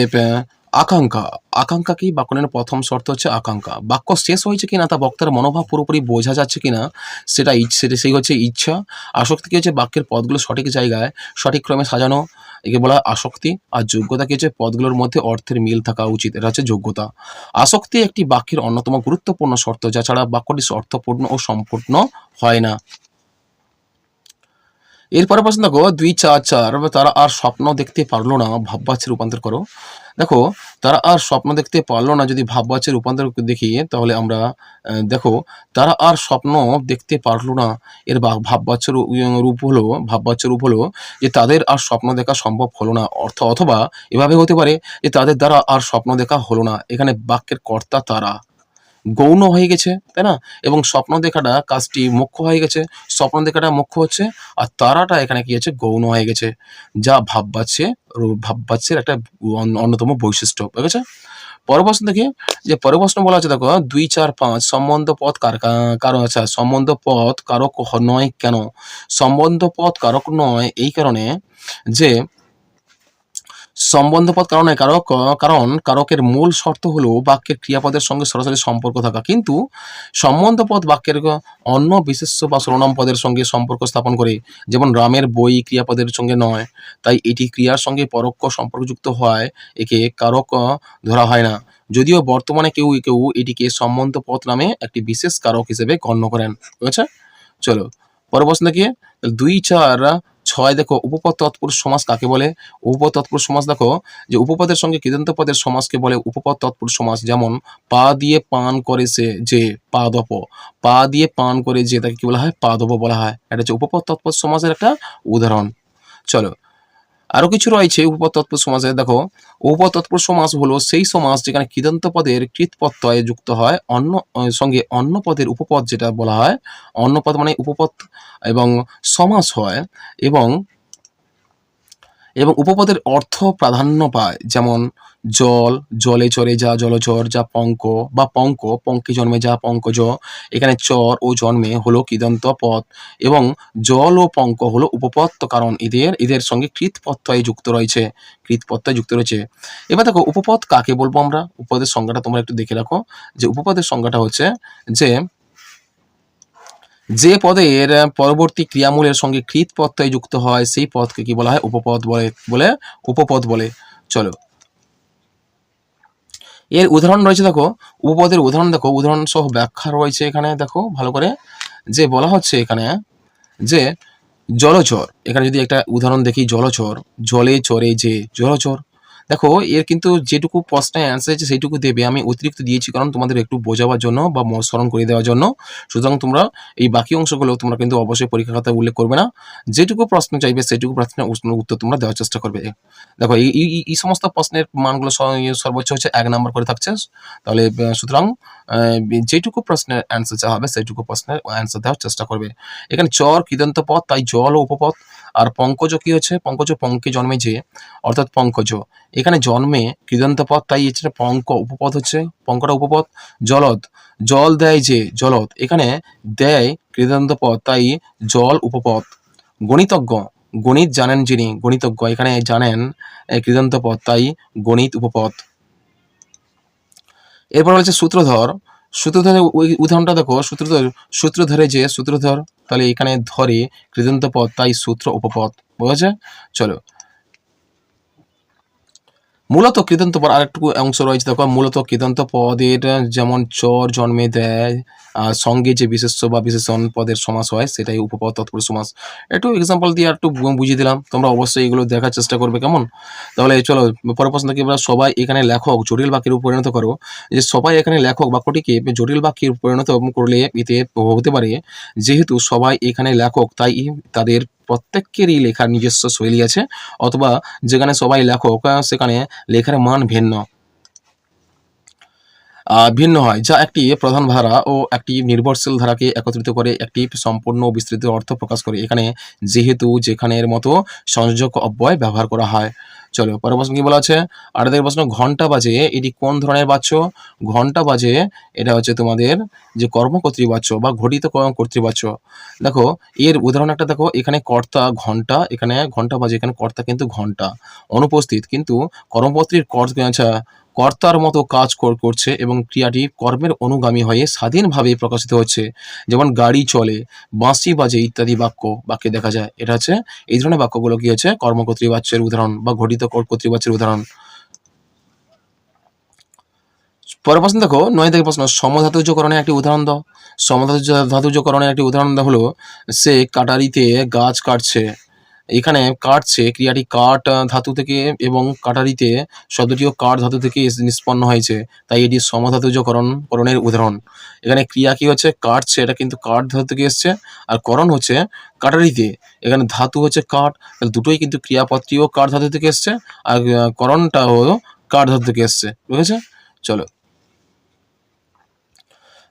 আকাঙ্ক্ষা, আকাঙ্ক্ষা কি? বাক্যের প্রথম শর্ত হচ্ছে আকাঙ্ক্ষা। বাক্য শেষ হয়েছে কিনা তা বক্তার মনোভাব পুরোপুরি বোঝা যাচ্ছে কিনা সেটা সেই হচ্ছে ইচ্ছা। আসক্তি কি হচ্ছে? বাক্যের পদগুলো সঠিক জায়গায় সঠিক ক্রমে সাজানো, একে বলা হয় আসক্তি। আর যোগ্যতা কি হচ্ছে? পদগুলোর মধ্যে অর্থের মিল থাকা উচিত, এটা হচ্ছে যোগ্যতা। আসক্তি একটি বাক্যের অন্যতম গুরুত্বপূর্ণ শর্ত, যা ছাড়া বাক্যটি অর্থপূর্ণ ও সম্পূর্ণ হয় না। এরপরে প্রশ্ন দেখো 2-4-4, তারা আর স্বপ্ন দেখতে পারলো না, ভাববাচ্যে রূপান্তর করো। দেখো, তারা আর স্বপ্ন দেখতে পারলো না, যদি ভাববাচ্যে রূপান্তর দেখি তাহলে আমরা দেখো, তারা আর স্বপ্ন দেখতে পারলো না, এর ভাববাচ্য রূপ হলো যে তাদের আর স্বপ্ন দেখা সম্ভব হলো না। অথবা এভাবে হতে পারে যে তাদের দ্বারা আর স্বপ্ন দেখা হলো না। এখানে বাক্যের কর্তা তারা গৌণ হয়ে গেছে, তাই না? এবং স্বপ্ন দেখাটা কাজটি মুখ্য হয়ে গেছে, স্বপ্ন দেখাটা মুখ্য হচ্ছে, আর তারাটা এখানে কি হচ্ছে? গৌণ হয়ে গেছে, যা ভাববাচ্যের একটা অন্যতম বৈশিষ্ট্য। ঠিক আছে? পরের প্রশ্ন দেখি, যে পরের প্রশ্ন বলা আছে, দেখো 2-4-5 সম্বন্ধ পদ কারণ, আচ্ছা, সম্বন্ধ পদ কারক নয় কেন? সম্বন্ধ পদ কারক নয় এই কারণে যে সম্বন্ধপদ কারণ কারকের মূল শর্ত হলো বাক্যের ক্রিয়াপদের সঙ্গে সরাসরি সম্পর্ক থাকা, কিন্তু সম্বন্ধপদ বাক্যের অন্য বিশেষ্য বা সর্বনাম পদের সঙ্গে সম্পর্ক স্থাপন করে। যেমন রামের বই ক্রিয়াপদের সঙ্গে নয়, তাই এটি ক্রিয়ার সঙ্গে পরোক্ষ সম্পর্কযুক্ত হওয়ায় একে কারক ধরা হয় না, যদিও বর্তমানে কেউ কেউ এটিকে সম্বন্ধপদ নামে একটি বিশেষ কারক হিসেবে গণ্য করেন। ঠিক আছে? চলো পরের প্রশ্ন দেখি 2-4-6, দেখো উপপদ তৎপুরুষ সমাস কাকে বলে? উপপদ তৎপুরুষ সমাস, দেখো যে উপপদের সঙ্গে কৃদন্ত পদের সমাসকে বলে উপপদ তৎপুরুষ সমাস। যেমন পা দিয়ে পান করে সে যে, পাদপ, পা দিয়ে পান করে যে, তাকে কি বলা হয়? পাদপ বলা হয়। এটা হচ্ছে উপপদ তৎপুরুষ সমাসের একটা উদাহরণ। চলো আরো কিছু রয়েছে উপপদ তৎপুরুষ সমাসে। দেখো, উপপদ তৎপুরুষ সমাস হলো সেই সমাস যেখানে কৃদন্ত পদের কৃত প্রত্যয় যুক্ত হয় অন্য সঙ্গে অন্য পদের উপপদ, যেটা বলা হয় অন্য পদ মানে উপপদ, এবং সমাস হয় এবং এবং উপপদের অর্থ প্রাধান্য পায়। যেমন জল, জলে চরে যা জলচর, যা পঙ্ক বা পঙ্ক, পঙ্কে জন্মে যা পঙ্কজ। এখানে চর ও জন্মে হলো কৃদন্ত পদ এবং জল ও পঙ্ক হলো উপপদ, কারণ এদের সঙ্গে কৃত প্রত্যয় যুক্ত রয়েছে, কৃত প্রত্যয় যুক্ত রয়েছে। এবার দেখো উপপদ কাকে বলবো আমরা, উপপদের সংজ্ঞাটা তোমরা একটু দেখে রাখো। যে উপপদের সংজ্ঞাটা হচ্ছে যে পদের পরবর্তী ক্রিয়ামূলের সঙ্গে কৃত প্রত্যয় যুক্ত হয় সেই পদকে কি বলা হয়, উপপদ বলে উপপদ বলে। চলো, এর উদাহরণ রয়েছে। দেখো, উপপদের উদাহরণ দেখো, উদাহরণ সহ ব্যাখ্যা রয়েছে এখানে। দেখো ভালো করে, যে বলা হচ্ছে এখানে যে জলচর, এখানে যদি একটা উদাহরণ দেখি, জলচর, জলে চরে যে জলচর। দেখো, এর কিন্তু যেটুকু প্রশ্নের অ্যান্সার আছে সেইটুকু দেবে, আমি অতিরিক্ত দিয়েছি কারণ তোমাদের একটু বোঝাবার জন্য বা স্মরণ করে দেওয়ার জন্য। সুতরাং তোমরা এই বাকি অংশগুলো তোমরা কিন্তু অবশ্যই পরীক্ষা খাতায় উল্লেখ করবে না, যেটুকু প্রশ্ন চাইবে সেটুকু প্রশ্নের উত্তর তোমরা দেওয়ার চেষ্টা করবে। দেখো, এই সমস্ত প্রশ্নের মানগুলো সর্বোচ্চ হচ্ছে 1 নাম্বার করে থাকছে। তাহলে সুতরাং যেটুকু প্রশ্নের অ্যান্সার চাওয়া হবে সেইটুকু প্রশ্নের অ্যান্সার দেওয়ার চেষ্টা করবে। এখানে চর কৃদন্ত পদ, তাই জল ও উপপদ। আর পঙ্কজ কি হচ্ছে, পঙ্কজ পঙ্কে জন্মে যে, অর্থাৎ পঙ্কজ, এখানে জন্মে কৃদন্ত পদ, তাই এখানে পঙ্ক উপপদ হচ্ছে, পঙ্কটা উপপদ। জলদ, জল দেয় যে জলদ, এখানে দেয় কৃদন্ত পদ, তাই জল উপপদ। গণিতজ্ঞ, গণিত জানেন যিনি, গণিতজ্ঞ, এখানে জানেন কৃদন্ত পদ, তাই গণিত উপপদ। এরপর হচ্ছে সূত্রধর, সূত্রধরের ওই উদাহরণটা দেখো, সূত্রধরে যে সূত্রধর, তাহলে এখানে ধরে কৃদন্ত পদ, তাই সূত্র উপপদ। বুঝেছে? চলো, মূলত কৃদন্ত পদ আরেকটু অংশ রয়েছে। দেখো, মূলত কৃদন্ত পদের যেমন চর জন্মে দেয়, সঙ্গে যে বিশেষ্য বা বিশেষণ পদের সমাস হয় সেটাই উপপদ তৎপুরুষ সমাস। একটু এক্সাম্পল দিয়ে একটু বুঝিয়ে দিলাম, তোমরা অবশ্যই এগুলো দেখার চেষ্টা করবে, কেমন? তাহলে চলো, পরের প্রশ্ন থেকে আমরা সবাই এখানে লেখক জটিল বাক্যে পরিণত করো। যে সবাই এখানে লেখক বাক্যটিকে জটিল বাক্যে পরিণত করলে এতে হতে পারে, যেহেতু সবাই এখানে লেখক তাই তাদের প্রত্যেকেরই লেখার নিজস্ব শৈলী আছে, অথবা যেখানে সবাই লেখক সেখানে লেখার মান ভিন্ন হয়, যা একটি প্রধান ধারা ও একটি নির্ভরশীল ধারাকে একত্রিত করে একটি সম্পূর্ণ ও বিস্তৃত অর্থ প্রকাশ করে। এখানে যেহেতু যেখানের মতো সংযোজক অব্যয় ব্যবহার করা হয়। চলো, পরের প্রশ্ন কি বলা আছে? 8 থেকে প্রশ্ন, ঘন্টা বাজে এটি কোন ধরনের বাচ্য? ঘন্টা বাজে এটা হচ্ছে তোমাদের যে কর্মকর্তৃবাচ্য বা ঘটিত কর্তৃবাচ্য। দেখো, এর উদাহরণ একটা দেখো, এখানে কর্তা ঘন্টা, এখানে ঘন্টা বাজে, এখানে কর্তা কিন্তু ঘন্টা অনুপস্থিত, কিন্তু কর্মপত্রীর কর্তার মতো কাজ করছে এবং ক্রিয়াটি কর্মের অনুগামী হয়ে স্বাধীনভাবে প্রকাশিত হচ্ছে। যেমন গাড়ি চলে, বাঁশি বাজে ইত্যাদি বাক্যে দেখা যায়। এটা হচ্ছে এই ধরনের বাক্যগুলো কি হচ্ছে কর্মকর্তৃবাচ্যের উদাহরণ বা ঘটিত কর্তৃবাচ্যের উদাহরণ। পরের প্রশ্ন দেখো, 9 থেকে প্রশ্ন, সমধাতুর্যকরণের একটি উদাহরণ দাও। সমধাতুর্যকরণের একটি উদাহরণ হলো, সে কাটারিতে গাছ কাটছে। এখানে কাটছে ক্রিয়াটি কাঠ ধাতু থেকে এবং কাটারিতে শব্দটিও কাঠ ধাতু থেকে নিষ্পন্ন হয়েছে, তাই এটি সমধাতুর্যকরণের উদাহরণ। এখানে ক্রিয়া কি হচ্ছে, কাটছে, এটা কিন্তু কাঠ ধাতু থেকে এসছে, আর করণ হচ্ছে কাটারিতে, এখানে ধাতু হচ্ছে কাঠ, তাহলে দুটোই কিন্তু ক্রিয়াপদটিও কাঠ ধাতু থেকে এসছে, আর করণটা হলো কাঠ ধাতু থেকে এসছে। বুঝেছে? চলো,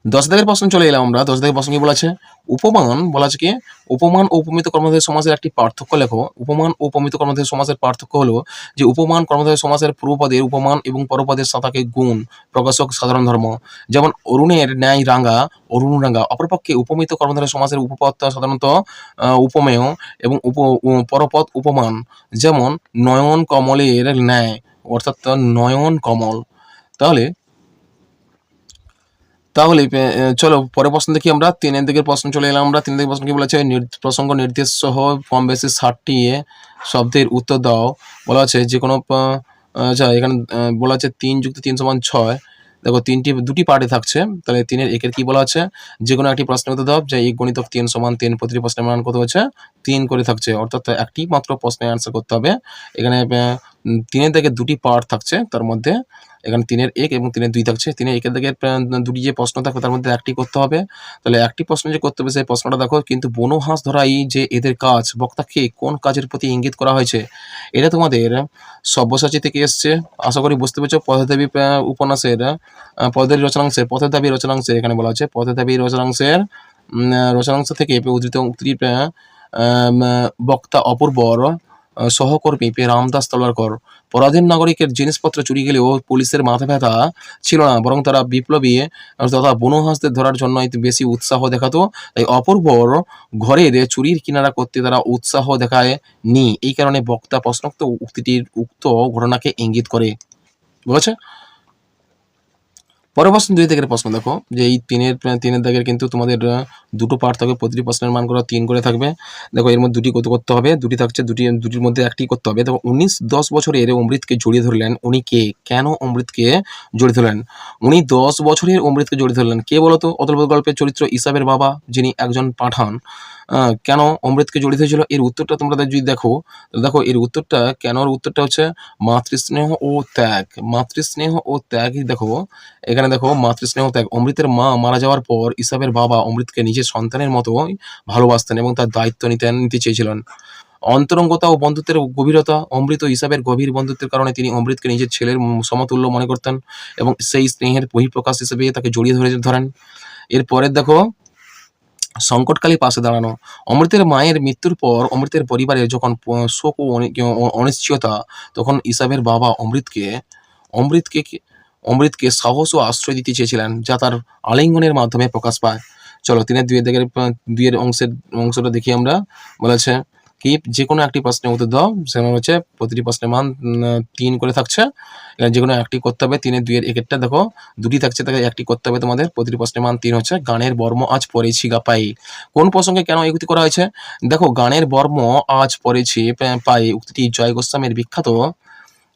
10 দাগের প্রশ্ন চলে এলাম আমরা। 10 দাগের প্রশ্ন কি বলা আছে? উপমান বলা আছে কি, উপমান ও উপমিত কর্মধারয় সমাসের একটি পার্থক্য লেখো। উপমান ও উপমিত কর্মধারয় সমাসের পার্থক্য হলো যে উপমান কর্মধারয় সমাসের পূর্বপদের উপমান এবং পরপদের সাথে গুণ প্রকাশক সাধারণ ধর্ম। যেমন অরুণের ন্যায় রাঙা, অরুণ রাঙা। অপরপক্ষে উপমিত কর্মধারয় সমাসের উপপদ সাধারণত উপমেয় এবং পরপদ উপমান। যেমন নয়ন কমলের ন্যায়, অর্থাৎ নয়ন কমল। তাহলে তাহলে চলো, পরের প্রশ্ন দেখি আমরা। 3 দিকের প্রশ্ন চলে এলাম আমরা। 3 দিকের প্রশ্ন কি বলেছে? প্রসঙ্গ নির্দেশ সহ কম বেশি 60টি শব্দের উত্তর দাও। বলা আছে যে কোনো আচ্ছা, এখানে বলা আছে 3 + 3 = 6। দেখো, দুটি পার্টে থাকছে, তাহলে 3-এর 1-এর কি বলা আছে? যে কোনো একটি প্রশ্নের উত্তর দাও। যে 1 × 3 = 3, প্রতিটি প্রশ্নের মান কত হচ্ছে? 3 করে থাকছে, অর্থাৎ একটি মাত্র প্রশ্নের অ্যান্সার করতে হবে। এখানে 3-এর দিকে দুটি পার্ট থাকছে, তার মধ্যে এখানে 3-এর 1 এবং 3-এর 2 থাকছে। 3-এর 1-এর দিকে দুটি যে প্রশ্ন থাকবে তার মধ্যে একটি করতে হবে। তাহলে একটি প্রশ্ন যে করতে হবে সেই প্রশ্নটা দেখো, কিন্তু বনু হাঁস ধরাই যে এদের কাজ, বক্তাকে কোন কাজের প্রতি ইঙ্গিত করা হয়েছে? এটা তোমাদের সব্যসাচী থেকে এসছে। আশা করি বুঝতে পেরেছো। পথের দাবী উপন্যাসের পথের রচনাংশের পথের দাবী রচনাংশের এখানে বলা আছে পথের দাবী রচনাংশের রচনাংশ থেকে উদ্ধৃত উক্তির বক্তা অপূর্বর সহকর্মী রামদাস তলোয়ারকর। পরাধীন নাগরিকের জিনিসপত্র চুরি গেলেও পুলিশের মাথা ব্যথা ছিল না, বরং তারা বিপ্লবী তথা বনহাঁসদের ধরার জন্য একটু বেশি উৎসাহ দেখাতো। তাই অপূর্বর ঘরের চুরির কিনারা করতে তারা উৎসাহ দেখায় নি। এই কারণে বক্তা প্রশ্নোক্ত উক্তিটির উক্ত ঘটনাকে ইঙ্গিত করে। বুঝেছে? পরের প্রশ্ন 2 দাগের প্রশ্ন দেখো, যে এই তিনের দাগের কিন্তু তোমাদের দুটো পার্ট থাকবে, প্রতিটি প্রশ্নের মান করা 3 করে থাকবে। দেখো এর মধ্যে দুটি করতে হবে, দুটি থাকছে, দুটির মধ্যে একটি করতে হবে। দেখো 10 বছরের অমৃতকে জড়িয়ে ধরলেন, উনি কে? কেন অমৃতকে জড়িয়ে ধরলেন? উনি 10 বছরের অমৃতকে জড়িয়ে ধরলেন, কে বলতো? অতুল গল্পের চরিত্র ইসাবের বাবা, যিনি একজন পাঠান। কেন অমৃতকে জড়িত হয়েছিল? এর উত্তরটা তোমরা যদি দেখো এর উত্তরটা কেনর উত্তরটা হচ্ছে মাতৃস্নেহ ও ত্যাগ। মাতৃস্নেহ ও ত্যাগ। দেখো এখানে দেখো মাতৃস্নেহ ত্যাগ। অমৃতের মা মারা যাওয়ার পর ইসাবের বাবা অমৃতকে নিজের সন্তানের মতো ভালোবাসতেন এবং তার দায়িত্ব নিতে চেয়েছিলেন। অন্তরঙ্গতা ও বন্ধুত্বের গভীরতা। অমৃত ও ইসাবের গভীর বন্ধুত্বের কারণে তিনি অমৃতকে নিজের ছেলের সমতুল্য মনে করতেন এবং সেই স্নেহের বহিঃপ্রকাশ হিসেবে তাকে জড়িয়ে ধরেন। এরপরের দেখো সংকটকালে পাশে দাঁড়ানো। অমৃতের মায়ের মৃত্যুর পর অমৃতের পরিবারের যখন শোক ও অনিশ্চয়তা, তখন ইসাবের বাবা অমৃতকে সাহস ও আশ্রয় দিতে চেয়েছিলেন, যা তার আলিঙ্গনের মাধ্যমে প্রকাশ পায়। চলো 3-এর অংশটা দেখি আমরা। বলেছে কি, যে কোনো একটি প্রশ্নের উত্তর দাও। সেখানে হচ্ছে প্রতিটি প্রশ্নের মান 3 করে থাকছে। যে কোনো একটি করতে হবে। 3-এর 1-এরটা দেখো দুটি থাকছে, তাকে একটি করতে হবে তোমাদের। প্রতিটি প্রশ্নের মান 3 হচ্ছে। গানের বর্ম আজ পড়েছি গা পাই। কোন প্রসঙ্গে কেন এই উক্তি করা হয়েছে? দেখো গানের বর্ম আজ পড়েছি পাই উক্তিটি জয় গোস্বামীর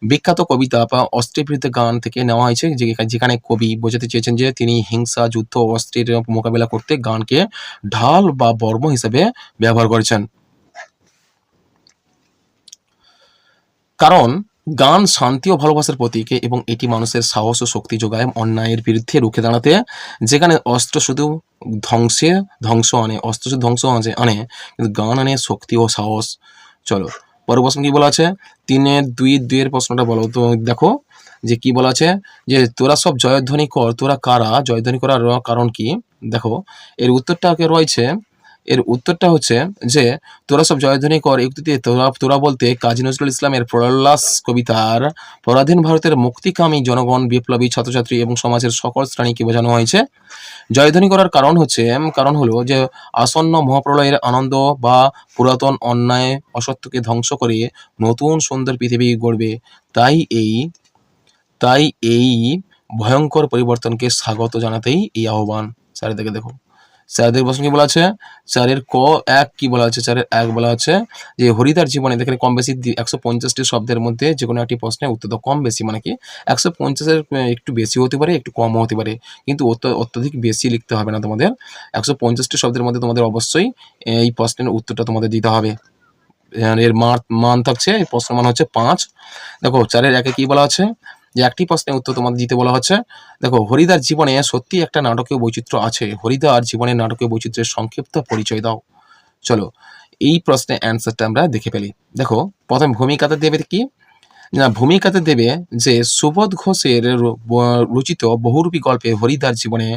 বিখ্যাত কবিতা বা অস্ত্রের বিরুদ্ধে গান থেকে নেওয়া হয়েছে, যেখানে কবি বোঝাতে চেয়েছেন যে তিনি হিংসা, যুদ্ধ, অস্ত্রের মোকাবেলা করতে গানকে ঢাল বা বর্ম হিসেবে ব্যবহার করেছেন। কারণ গান শান্তি ও ভালোবাসার প্রতীক এবং এটি মানুষের সাহস ও শক্তি যোগায় অন্যায়ের বিরুদ্ধে রুখে দাঁড়াতে। যেখানে অস্ত্র শুধু ধ্বংস আনে, কিন্তু গান আনে শক্তি ও সাহস। চলো পরের প্রশ্ন কি বলা আছে? 3-2-এর প্রশ্নটা বলো তো। দেখো যে কি বলা আছে, যে তোরা সব জয়ধ্বনি কর, তোরা কারা? জয়ধ্বনি করার কারণ কি? দেখো এর উত্তরটা হচ্ছে যে তোরা সব জয়ধ্বনি কর এই উক্তিতে তোরা বলতে কাজী নজরুল ইসলামের প্রলাস কবিতার পরাধীন ভারতের মুক্তিকামী জনগণ, বিপ্লবী, ছাত্রছাত্রী এবং সমাজের সকল শ্রেণীকে বোঝানো হয়েছে। জয়ধ্বনি করার কারণ হলো যে আসন্ন মহাপ্রলয়ের আনন্দ বা পুরাতন অন্যায় অসত্যকে ধ্বংস করে নতুন সুন্দর পৃথিবী গড়বে। তাই এই ভয়ঙ্কর পরিবর্তনকে স্বাগত জানাতেই এই আহ্বান। চারিদিকে দেখো স্যারদের প্রশ্ন কি বলা আছে? স্যারের কি বলা আছে? স্যারের 1 বলা আছে যে হরিদার জীবনে, দেখেন কম বেশি 150টি শব্দের মধ্যে যে কোনো একটি প্রশ্নের উত্তর দাও। কম বেশি মানে কি 150-এর একটু বেশি হতে পারে, একটু কমও হতে পারে, কিন্তু অত্যধিক বেশি লিখতে হবে না তোমাদের। 150টি শব্দের মধ্যে তোমাদের অবশ্যই এই প্রশ্নের উত্তরটা তোমাদের দিতে হবে। এর মান থাকছে, এই প্রশ্নের মান হচ্ছে 5। দেখো 4-এর 1-এ কি বলা আছে, যে একটি প্রশ্নের উত্তর তোমাদের দিতে বলা হচ্ছে। দেখো হরিদার জীবনে সত্যি একটা নাটকীয় বৈচিত্র্য আছে। হরিদার জীবনের নাটকীয় বৈচিত্র্যের সংক্ষিপ্ত পরিচয় দাও। চলো এই প্রশ্নের অ্যান্সারটা আমরা দেখে ফেলি। দেখো প্রথম ভূমিকাতে দেবে কি না, ভূমিকাতে দেবে যে সুবোধ ঘোষের রচিত বহুরূপী গল্পে হরিদার জীবনে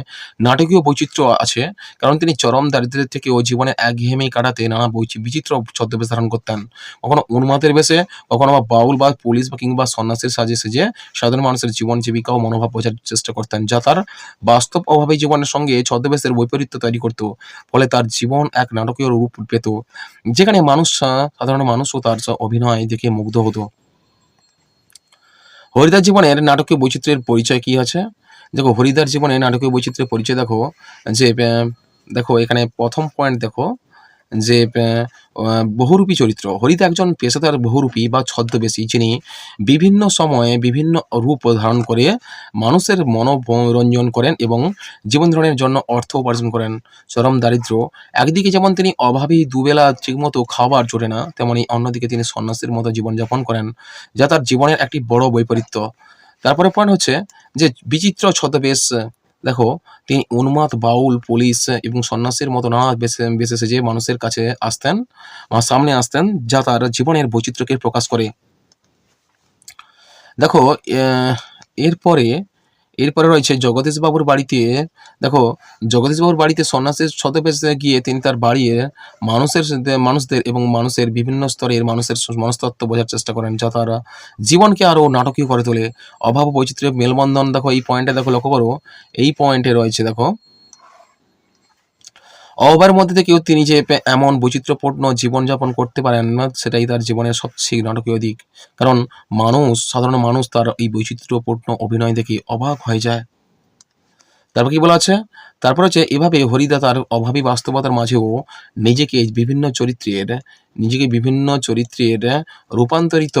নাটকীয় বৈচিত্র্য আছে, কারণ তিনি চরম দারিদ্র্যের থেকেও জীবনের একঘেয়েমি কাটাতে নানা বিচিত্র ছদ্মবেশ ধারণ করতেন। কখনো উন্মাদের বেশে, কখনো বা বাউল বা পুলিশ বা কিংবা সন্ন্যাসীর সাজে সেজে সাধারণ মানুষের জীবন জীবিকা ও মনোভাব বোঝার চেষ্টা করতেন, যা তার বাস্তব অভাবী জীবনের সঙ্গে ছদ্মবেশের বৈপরীত্য তৈরি করত। ফলে তার জীবন এক নাটকীয় রূপ পেত, যেখানে সাধারণ মানুষও তার অভিনয় দেখে মুগ্ধ হতো। হরিদার জীবনের নাটকীয় বৈচিত্র্যের পরিচয় কি আছে? দেখো হরিদার জীবনে নাটকীয় বৈচিত্র্যের পরিচয় দেখো যে দেখো এখানে প্রথম পয়েন্ট দেখো যে বহুরূপী চরিত্র। হরিদা একজন পেশাদার বহুরূপী বা ছদ্মবেশী, যিনি বিভিন্ন সময়ে বিভিন্ন রূপ ধারণ করে মানুষের মনোরঞ্জন করেন এবং জীবন ধারণের জন্য অর্থ উপার্জন করেন। চরম দারিদ্র্য, একদিকে যেমন তিনি অভাবী, দুবেলা ঠিকমতো খাবার জোটে না, তেমনি অন্যদিকে তিনি সন্ন্যাসীর মতো জীবনযাপন করেন, যা তার জীবনের একটি বড় বৈপরীত্য। তারপরে পয়েন্ট হচ্ছে যে বিচিত্র ছদ্মবেশ। দেখো তিনি উন্মাদ, বাউল, পুলিশ এবং সন্ন্যাসীর মতো নানা বেশে সেজে মানুষের কাছে সামনে আসতেন, যা তার জীবনের বৈচিত্র্যকে প্রকাশ করে। দেখো এরপরে এরপরে রয়েছে জগদীশবাবুর বাড়িতে। দেখো, জগদীশবাবুর বাড়িতে সন্ন্যাসীর ছদ্মবেশে গিয়ে তিনি তার বাড়ির মানুষদের এবং মানুষের বিভিন্ন স্তরের মানুষের মনস্তত্ত্ব বোঝার চেষ্টা করেন, যা তারা জীবনকে আরও নাটকীয় করে তোলে। অভাব ও বৈচিত্র্যের মেলবন্ধন, দেখো এই পয়েন্টে দেখো লক্ষ্য করো, এই পয়েন্টে রয়েছে দেখো, অভাবের মধ্যে থেকেও তিনি যে এমন বৈচিত্র্যপূর্ণ জীবনযাপন করতে পারেন না, সেটাই তার জীবনের সবচেয়ে নাটকীয় দিক। কারণ সাধারণ মানুষ তার এই বৈচিত্র্যপূর্ণ অভিনয় দেখে অবাক হয়ে যায়। তারপর কি বলা আছে? তারপর হচ্ছে এভাবে হরিদা তার অভাবী বাস্তবতার মাঝেও নিজেকে বিভিন্ন চরিত্রের রূপান্তরিত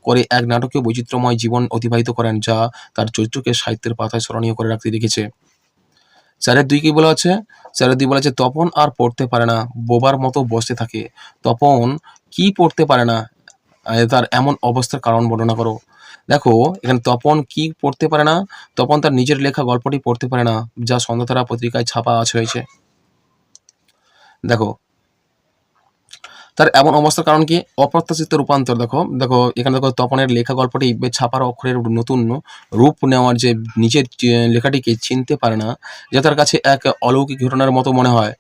করে এক নাটকীয় বৈচিত্র্যময় জীবন অতিবাহিত করেন, যা তার চরিত্রকে সাহিত্যের পাতায় স্মরণীয় করে রাখতে দেখেছে। 4-2 কি বলা আছে? 4-2 বলা আছে, তপন আর পড়তে পারে না, বোবার মতো বসে থাকে। তপন কি পড়তে পারে না? তার এমন অবস্থার কারণ বর্ণনা করো। দেখো, এখানে তপন কি পড়তে পারে না? তপন তার নিজের লেখা গল্পটি পড়তে পারে না, যা সন্ধ্যাতারা পত্রিকায় ছাপা হয়েছে। দেখো, তার এমন অবস্থার কারণ কি? অপ্রত্যাশিত রূপান্তর। দেখো দেখো এখানে দেখো, তপনের লেখা গল্পটি ছাপার অক্ষরের নতুন রূপ নেওয়ার যে নিজের লেখাটিকে চিনতে পারে না, যা তার কাছে এক অলৌকিক ঘটনার মতো মনে হয়।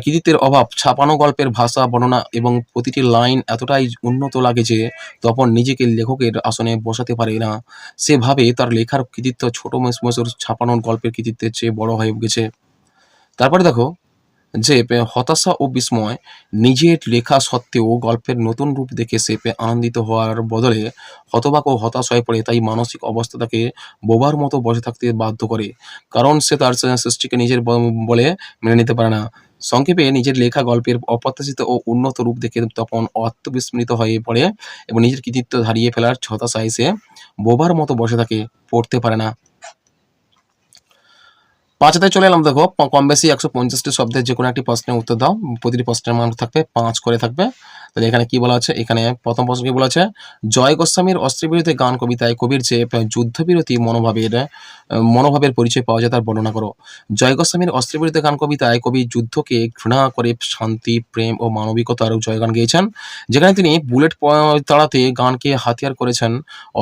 কৃতিত্বের অভাব, ছাপানো গল্পের ভাষা, বর্ণনা এবং প্রতিটি লাইন এতটাই উন্নত লাগে যে তপন নিজেকে লেখকের আসনে বসাতে পারে না। সে ভাবে তার লেখার কৃতিত্ব ছোট মেসমোসর ছাপানো গল্পের কৃতিত্বের চেয়ে বড় হয়ে গেছে। তারপরে দেখো যে হতাশা ও বিস্ময়, নিজের লেখা সত্ত্বেও গল্পের নতুন রূপ দেখে সে আনন্দিত হওয়ার বদলে হতবাক ও হতাশ হয়ে পড়ে। তাই মানসিক অবস্থা তাকে বোবার মতো বসে থাকতে বাধ্য করে, কারণ সে তার সৃষ্টিকে নিজের বলে মেনে নিতে পারে না। সংক্ষেপে, নিজের লেখা গল্পের অপ্রত্যাশিত ও উন্নত রূপ দেখে তখন আত্মবিস্মৃত হয়ে পড়ে এবং নিজের কৃতিত্ব হারিয়ে ফেলার হতাশায় সে বোবার মতো বসে থাকে, পড়তে পারে না। 5 চলে এলাম। দেখো, কম বেশি 150টি শব্দের যে কোনো একটি প্রশ্নের উত্তর দাও। প্রতিটি প্রশ্নের মান থাকবে 5 করে থাকবে। তাহলে এখানে কি বলা আছে? এখানে প্রথম প্রশ্ন কি বলা আছে? জয় গোস্বামীর অস্ত্রের বিরুদ্ধে গান কবিতায় কবির যে যুদ্ধবিরতি মনোভাবের পরিচয় পাওয়া যায়, তার বর্ণনা করো। জয় গোস্বামীর অস্ত্রের বিরুদ্ধে গান কবিতায় কবি যুদ্ধকে ঘৃণা করে শান্তি, প্রেম ও মানবিকতার জয়গান গেয়েছেন, যেখানে তিনি বুলেট তাড়াতে গানকে হাতিয়ার করেছেন।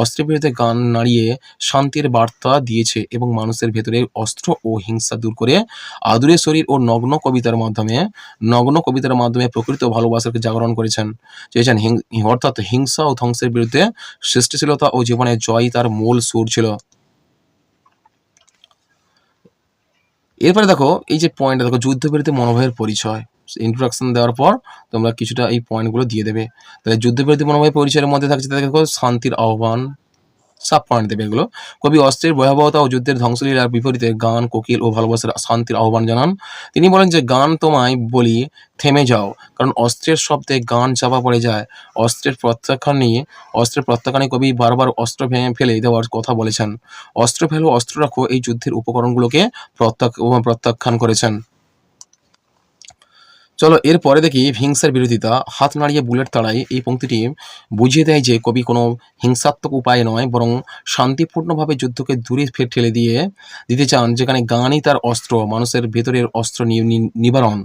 অস্ত্রের বিরুদ্ধে গান নাড়িয়ে শান্তির বার্তা দিয়েছে এবং মানুষের ভেতরে অস্ত্র ও হিংসা দূর করে আদুরে শরীর ও নগ্ন কবিতার মাধ্যমে প্রকৃত ভালোবাসাকে জাগরণ করেছেন চেয়েছেন। অর্থাৎ হিংসা ও ধ্বংসের বিরুদ্ধে সৃষ্টিশীলতা ও জীবনের জয় তার মূল সুর ছিল। এরপরে দেখো, এই যে পয়েন্ট দেখো, যুদ্ধবিরতি মনোভাবের পরিচয়। ইন্ট্রোডাকশন দেওয়ার পর তোমরা কিছুটা এই পয়েন্টগুলো দিয়ে দেবে। তাহলে যুদ্ধবিরতি মনোভাবের পরিচয়ের মধ্যে থাকছে দেখো, শান্তির আহ্বান, সাব পয়েন্ট দেবে এগুলো। কবি অস্ত্রের ভয়াবহতা ও যুদ্ধের ধ্বংসলীলার বিপরীতে গান, কোকিল ও ভালোবাসার শান্তির আহ্বান জানান। তিনি বলেন যে, গান তোমায় বলি থেমে যাও, কারণ অস্ত্রের শব্দে গান চাপা পড়ে যায়। অস্ত্রের প্রত্যাখ্যানে কবি বারবার অস্ত্র ভেঙে ফেলে দেওয়ার কথা বলেছেন। অস্ত্র ফেলো, অস্ত্র রাখো, এই যুদ্ধের উপকরণগুলোকে প্রত্যাখ্যান করেছেন। চলো এরপরে দেখি হিংসার বিরোধিতা, হাত নাড়িয়ে বুলেট তাড়াই। এই পংক্তিটি বুঝিয়ে দেয় যে কবি কোনো হিংসাত্মক উপায় নয়, বরং শান্তিপূর্ণভাবে যুদ্ধকে দূরে ঠেলে দিতে চান, যেখানে গানই তার অস্ত্র, মানুষের ভেতরের অস্ত্র নিবারণ।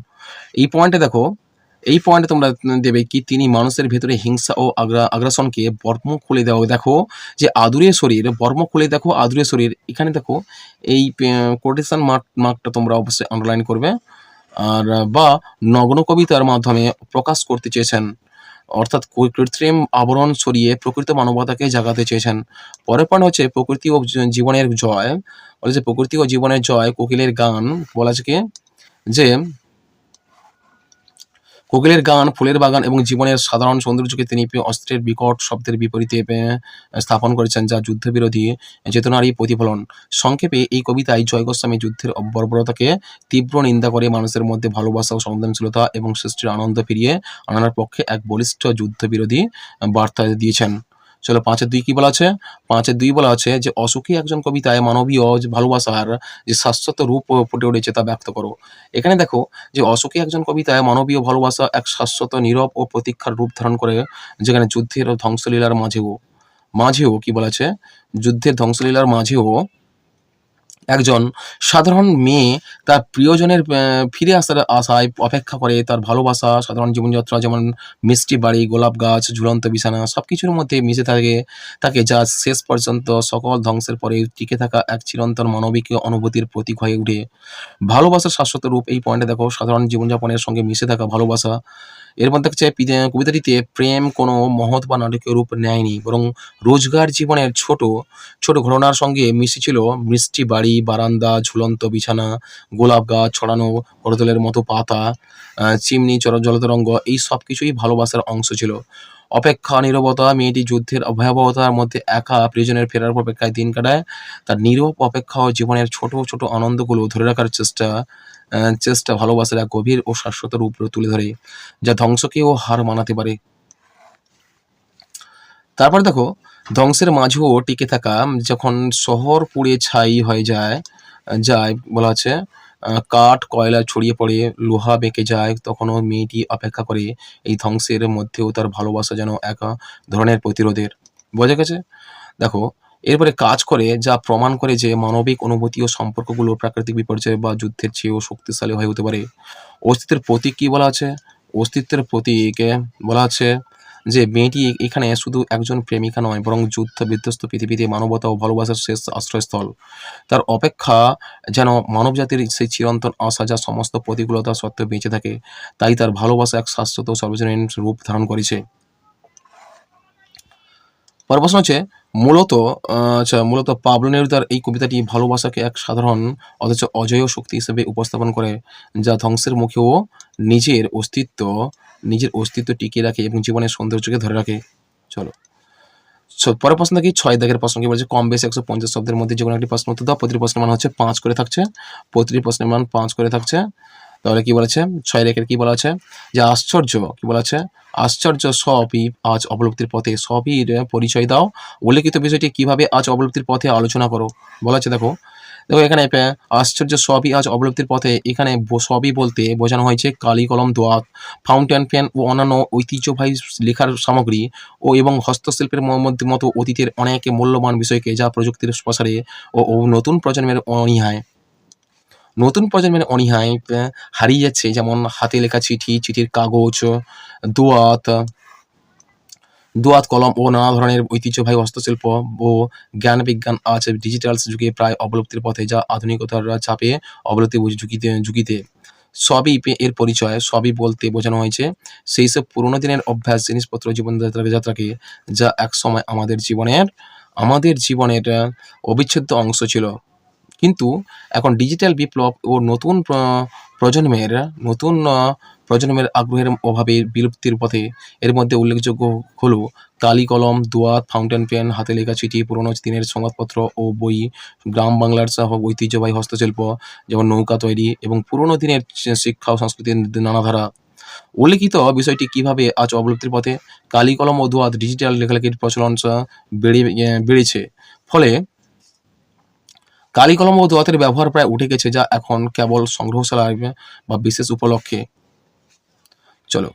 এই পয়েন্টে দেখো, এই পয়েন্টে তোমরা দেবে কি, তিনি মানুষের ভেতরে হিংসা ও আগ্রাসনকে বর্ম খুলে দাও। দেখো যে আদুরে শরীর, বর্ম খুলে দেখো আদুরে শরীর। এখানে দেখো এই কোটেশন মার্কটা তোমরা অবশ্যই আন্ডারলাইন করবে। আর বা নগ্ন কবিতার মাধ্যমে প্রকাশ করতে চেয়েছেন, অর্থাৎ কৃত্রিম আবরণ সরিয়ে প্রকৃত মানবতাকে জাগাতে চেয়েছেন। পরের পয়েন্ট হচ্ছে প্রকৃতি ও জীবনের জয়। বলে যে প্রকৃতি ও জীবনের জয়, কোকিলের গান। বলা আছে কি যে কোকিলের গান, ফুলের বাগান এবং জীবনের সাধারণ সৌন্দর্যকে তিনি অস্ত্রের বিকট শব্দের বিপরীতে স্থাপন করেছেন, যা যুদ্ধবিরোধী চেতনারই প্রতিফলন। সংক্ষেপে, এই কবিতায় জয় গোস্বামী যুদ্ধের বর্বরতাকে তীব্র নিন্দা করে মানুষের মধ্যে ভালোবাসা ও সংবেদনশীলতা এবং সৃষ্টির আনন্দ ফিরিয়ে আনার পক্ষে এক বলিষ্ঠ যুদ্ধবিরোধী বার্তা দিয়েছেন। চলো 5-2 কি বলা আছে? 5-2 বলা আছে যে, অসুখী একজন কবিতায় মানবীয় ভালোবাসার যে শাশ্বত রূপ ফুটে উঠেছে তা ব্যক্ত করো। এখানে দেখো যে অশোকে একজন কবিতায় মানবীয় ভালোবাসা এক শাশ্বত, নীরব ও প্রতীক্ষার রূপ ধারণ করে, যেখানে যুদ্ধের ও ধ্বংসলীলার মাঝেও কি বলা আছে? যুদ্ধের ধ্বংসলীলার মাঝেও একজন সাধারণ মেয়ে তার প্রিয়জনের ফিরে আসার আশায় অপেক্ষা করে। তার ভালোবাসা, সাধারণ জীবনযাত্রা যেমন মিষ্টি বাড়ি, গোলাপ গাছ, ঝুলন্ত বিছানা সবকিছুর মধ্যে মিশে থাকে যা শেষ পর্যন্ত সকল ধ্বংসের পরে টিকে থাকা এক চিরন্তন মানবিক অনুভূতির প্রতীক হয়ে ওঠে। ভালোবাসার শাশ্বত রূপ এই পয়েন্টে দেখো সাধারণ জীবনযাপনের সঙ্গে মিশে থাকা ভালোবাসা। এর মধ্যে হচ্ছে কবিতাটিতে প্রেম কোনো মহৎ বা নাটকীয় রূপ নেয়নি, বরং রোজগার জীবনের ছোট ছোট ঘটনার সঙ্গে মিশেছিল। মিষ্টি বাড়ি, বারান্দা, ঝুলন্ত বিছানা, গোলাপ গাছ, ছড়ানো করতলের মতো পাতা, চিমনি, জলতরঙ্গ এই সব কিছুই ভালোবাসার অংশ ছিল। অপেক্ষা, নীরবতা, মেয়েটি যুদ্ধের ভয়াবহতার মধ্যে একা প্রিয়জনের ফেরার অপেক্ষায় দিন কাটায়। তার নীরব অপেক্ষা ও জীবনের ছোট ছোট আনন্দগুলো ধরে রাখার চেষ্টা ভালোবাসার এক গভীর ও শাশ্বত রূপ তুলে ধরে, যা ধ্বংসকেও হার মানাতে পারে। তারপর দেখো ধ্বংসের মাঝেও টিকে থাকা, যখন শহর পুড়ে ছাই হয়ে যায় বলা আছে, কাঠ কয়লা ছড়িয়ে পড়ে, লোহা বেঁকে যায়, তখনও মেয়েটি অপেক্ষা করে। এই ধ্বংসের মধ্যেও তার ভালোবাসা যেন এক ধরনের প্রতিরোধের। বোঝা গেছে? দেখো এরপরে কাজ করে, যা প্রমাণ করে যে মানবিক অনুভূতি ও সম্পর্কগুলো প্রাকৃতিক বিপর্যয় বা যুদ্ধের চেয়েও শক্তিশালী হয়ে হতে পারে। অস্তিত্বের প্রতীক কি বলা আছে? অস্তিত্বের প্রতীকে বলা আছে যে মেয়েটি এখানে শুধু একজন প্রেমিকা নয়, বরং যুদ্ধ বিধ্বস্ত পৃথিবীতে মানবতা ও ভালোবাসার শেষ আশ্রয়স্থল। তার অপেক্ষা যেন মানবজাতির সেই চিরন্তন আশা, যা সমস্ত প্রতিকূলতা সত্ত্বেও বেঁচে থাকে। তাই তার ভালোবাসা এক শাশ্বত ও সর্বজনীন রূপ ধারণ করেছে। পরের প্রশ্ন হচ্ছে মূলত পাবলো নেরুদার এই কবিতাটি ভালোবাসাকে এক সাধারণ অথচ অজেয় শক্তি হিসেবে উপস্থাপন করে, যা ধ্বংসের মুখেও নিজের অস্তিত্ব টিকিয়ে রাখে এবং জীবনের সৌন্দর্যকে ধরে রাখে। চলো পরের প্রশ্ন দেখি 6 দাগের প্রশ্ন কি বলছে, কম বেশি 150 শব্দের মধ্যে যে কোনো একটি প্রশ্ন উত্তর দাও। প্রতিটি প্রশ্নের মান হচ্ছে 5 করে থাকছে। প্রতিটি প্রশ্নের মান 5 করে থাকছে। তাহলে কি বলেছে 6 রেখের কি বলা আছে, যে আশ্চর্য কি বলা আছে, আশ্চর্য সবই আজ অবলুপ্তির পথে, সবই পরিচয় দাও। উল্লেখিত বিষয়টি কিভাবে আজ অবলুপ্তির পথে আলোচনা করো বলা আছে। দেখো এখানে আশ্চর্য সবই আজ অবলুপ্তির পথে, এখানে সবই বলতে বোঝানো হয়েছে কালি, কলম, দোয়াত, ফাউন্টেন পেন ও অন্যান্য ঐতিহ্যবাহী লেখার সামগ্রী এবং হস্তশিল্পের মতো অতীতের অনেক মূল্যবান বিষয়কে, যা প্রযুক্তির প্রসারে ও নতুন প্রজন্মের অনীহায় হারিয়ে যাচ্ছে। যেমন হাতে লেখা চিঠি, চিঠির কাগজ, দোয়াত কলম ও নানা ধরনের ঐতিহ্যবাহী হস্তশিল্প ও জ্ঞান বিজ্ঞান আজ ডিজিটাল যুগে প্রায় অবলুপ্তির পথে, যা আধুনিকতার চাপে অবলুপ্তি ঝুঁকিতে। সবই এর পরিচয়, সবই বলতে বোঝানো হয়েছে সেই সব পুরোনো দিনের অভ্যাস, জিনিসপত্র, জীবনযাত্রাকে, যা একসময় আমাদের জীবনের অবিচ্ছেদ্য অংশ ছিল, কিন্তু এখন ডিজিটাল বিপ্লব ও নতুন প্রজন্মের আগ্রহের অভাবে বিলুপ্তির পথে। এর মধ্যে উল্লেখযোগ্য হলো কালি, কলম, দোয়াত, ফাউন্টেন পেন, হাতে লেখা চিঠি, পুরোনো দিনের সংবাদপত্র ও বই, গ্রাম বাংলার ঐতিহ্যবাহী হস্তশিল্প যেমন নৌকা তৈরি এবং পুরোনো দিনের শিক্ষা ও সংস্কৃতির নানা ধারা। উল্লেখিত বিষয়টি কিভাবে আজ অবলুপ্তির পথে, কালি, কলম ও দোয়াত ডিজিটাল লেখালেখির প্রচলন বেড়েছে, ফলে কালি, কলম ও দোয়াতের ব্যবহার প্রায় উঠে গেছে, যা এখন কেবল সংগ্রহশালায় বা বিশেষ উপলক্ষে। চলো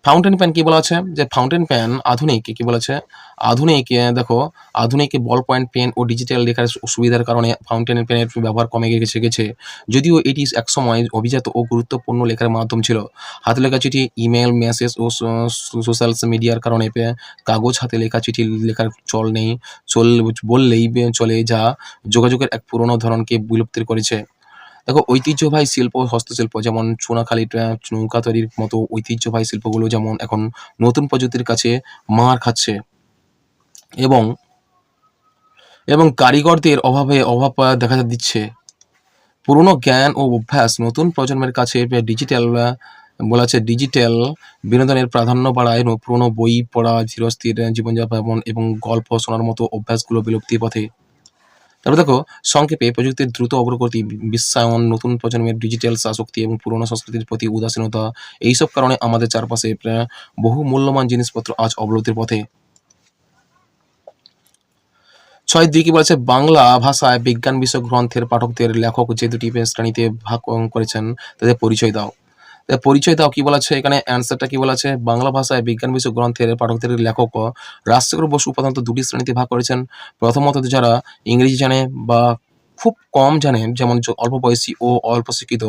ফাউন্টেন পেন কি বলা আছে, যে ফাউন্টেন পেন আধুনিক কি বলা আছে, দেখো আধুনিক বল পয়েন্ট পেন ও ডিজিটাল লেখার সুবিধার কারণে ফাউন্টেন পেনের ব্যবহার কমে গেছে। যদিও এটি একসময় অভিজাত ও গুরুত্বপূর্ণ লেখার মাধ্যম ছিল। হাতে লেখা চিঠি, ইমেল, মেসেজ ও সোশ্যাল মিডিয়ার কারণে কাগজ হাতে লেখা চিঠি লেখার চল নেই বললেই চলে, যা যোগাযোগের এক পুরনো ধরনকে বিলুপ্তির করেছে। দেখো ঐতিহ্যবাহী শিল্প, হস্তশিল্প যেমন চুনাখালী নৌকা তৈরির মতো ঐতিহ্যবাহী শিল্পগুলো যেমন এখন নতুন প্রযুক্তির কাছে মার খাচ্ছে এবং কারিগরদের অভাব দেখা দিচ্ছে। পুরনো জ্ঞান ও অভ্যাস নতুন প্রজন্মের কাছে ডিজিটাল বিনোদনের প্রাধান্য বাড়ায়। পুরনো বই পড়া, ধীরস্থির জীবনযাপন এবং গল্প শোনার মতো অভ্যাসগুলো বিলুপ্তির পথে। তারপর দেখো সংক্ষেপে প্রযুক্তির দ্রুত অগ্রগতি, বিশ্বায়ন, নতুন প্রজন্মের ডিজিটাল আসক্তি এবং পুরনো সংস্কৃতির প্রতি উদাসীনতা, এইসব কারণে আমাদের চারপাশে বহু মূল্যবান জিনিসপত্র আজ অবলুপ্তির পথে। 6 কি বলেছে, বাংলা ভাষায় বিজ্ঞান বিষয়ক গ্রন্থের পাঠকদের লেখক যে দুটি শ্রেণীতে ভাগ করেছেন তাদের পরিচয় দাও। কি বলা আছে এখানে, অ্যান্সারটা কি বলা আছে, বাংলা ভাষায় বিজ্ঞান বিষয়ক গ্রন্থের পাঠকদের লেখক রাজশেখর বসু প্রধানত দুটি শ্রেণীতে ভাগ করেছেন। প্রথমত যারা ইংরেজি জানে বা খুব কম জানেন, যেমন অল্প বয়সী ও অল্প শিক্ষিত,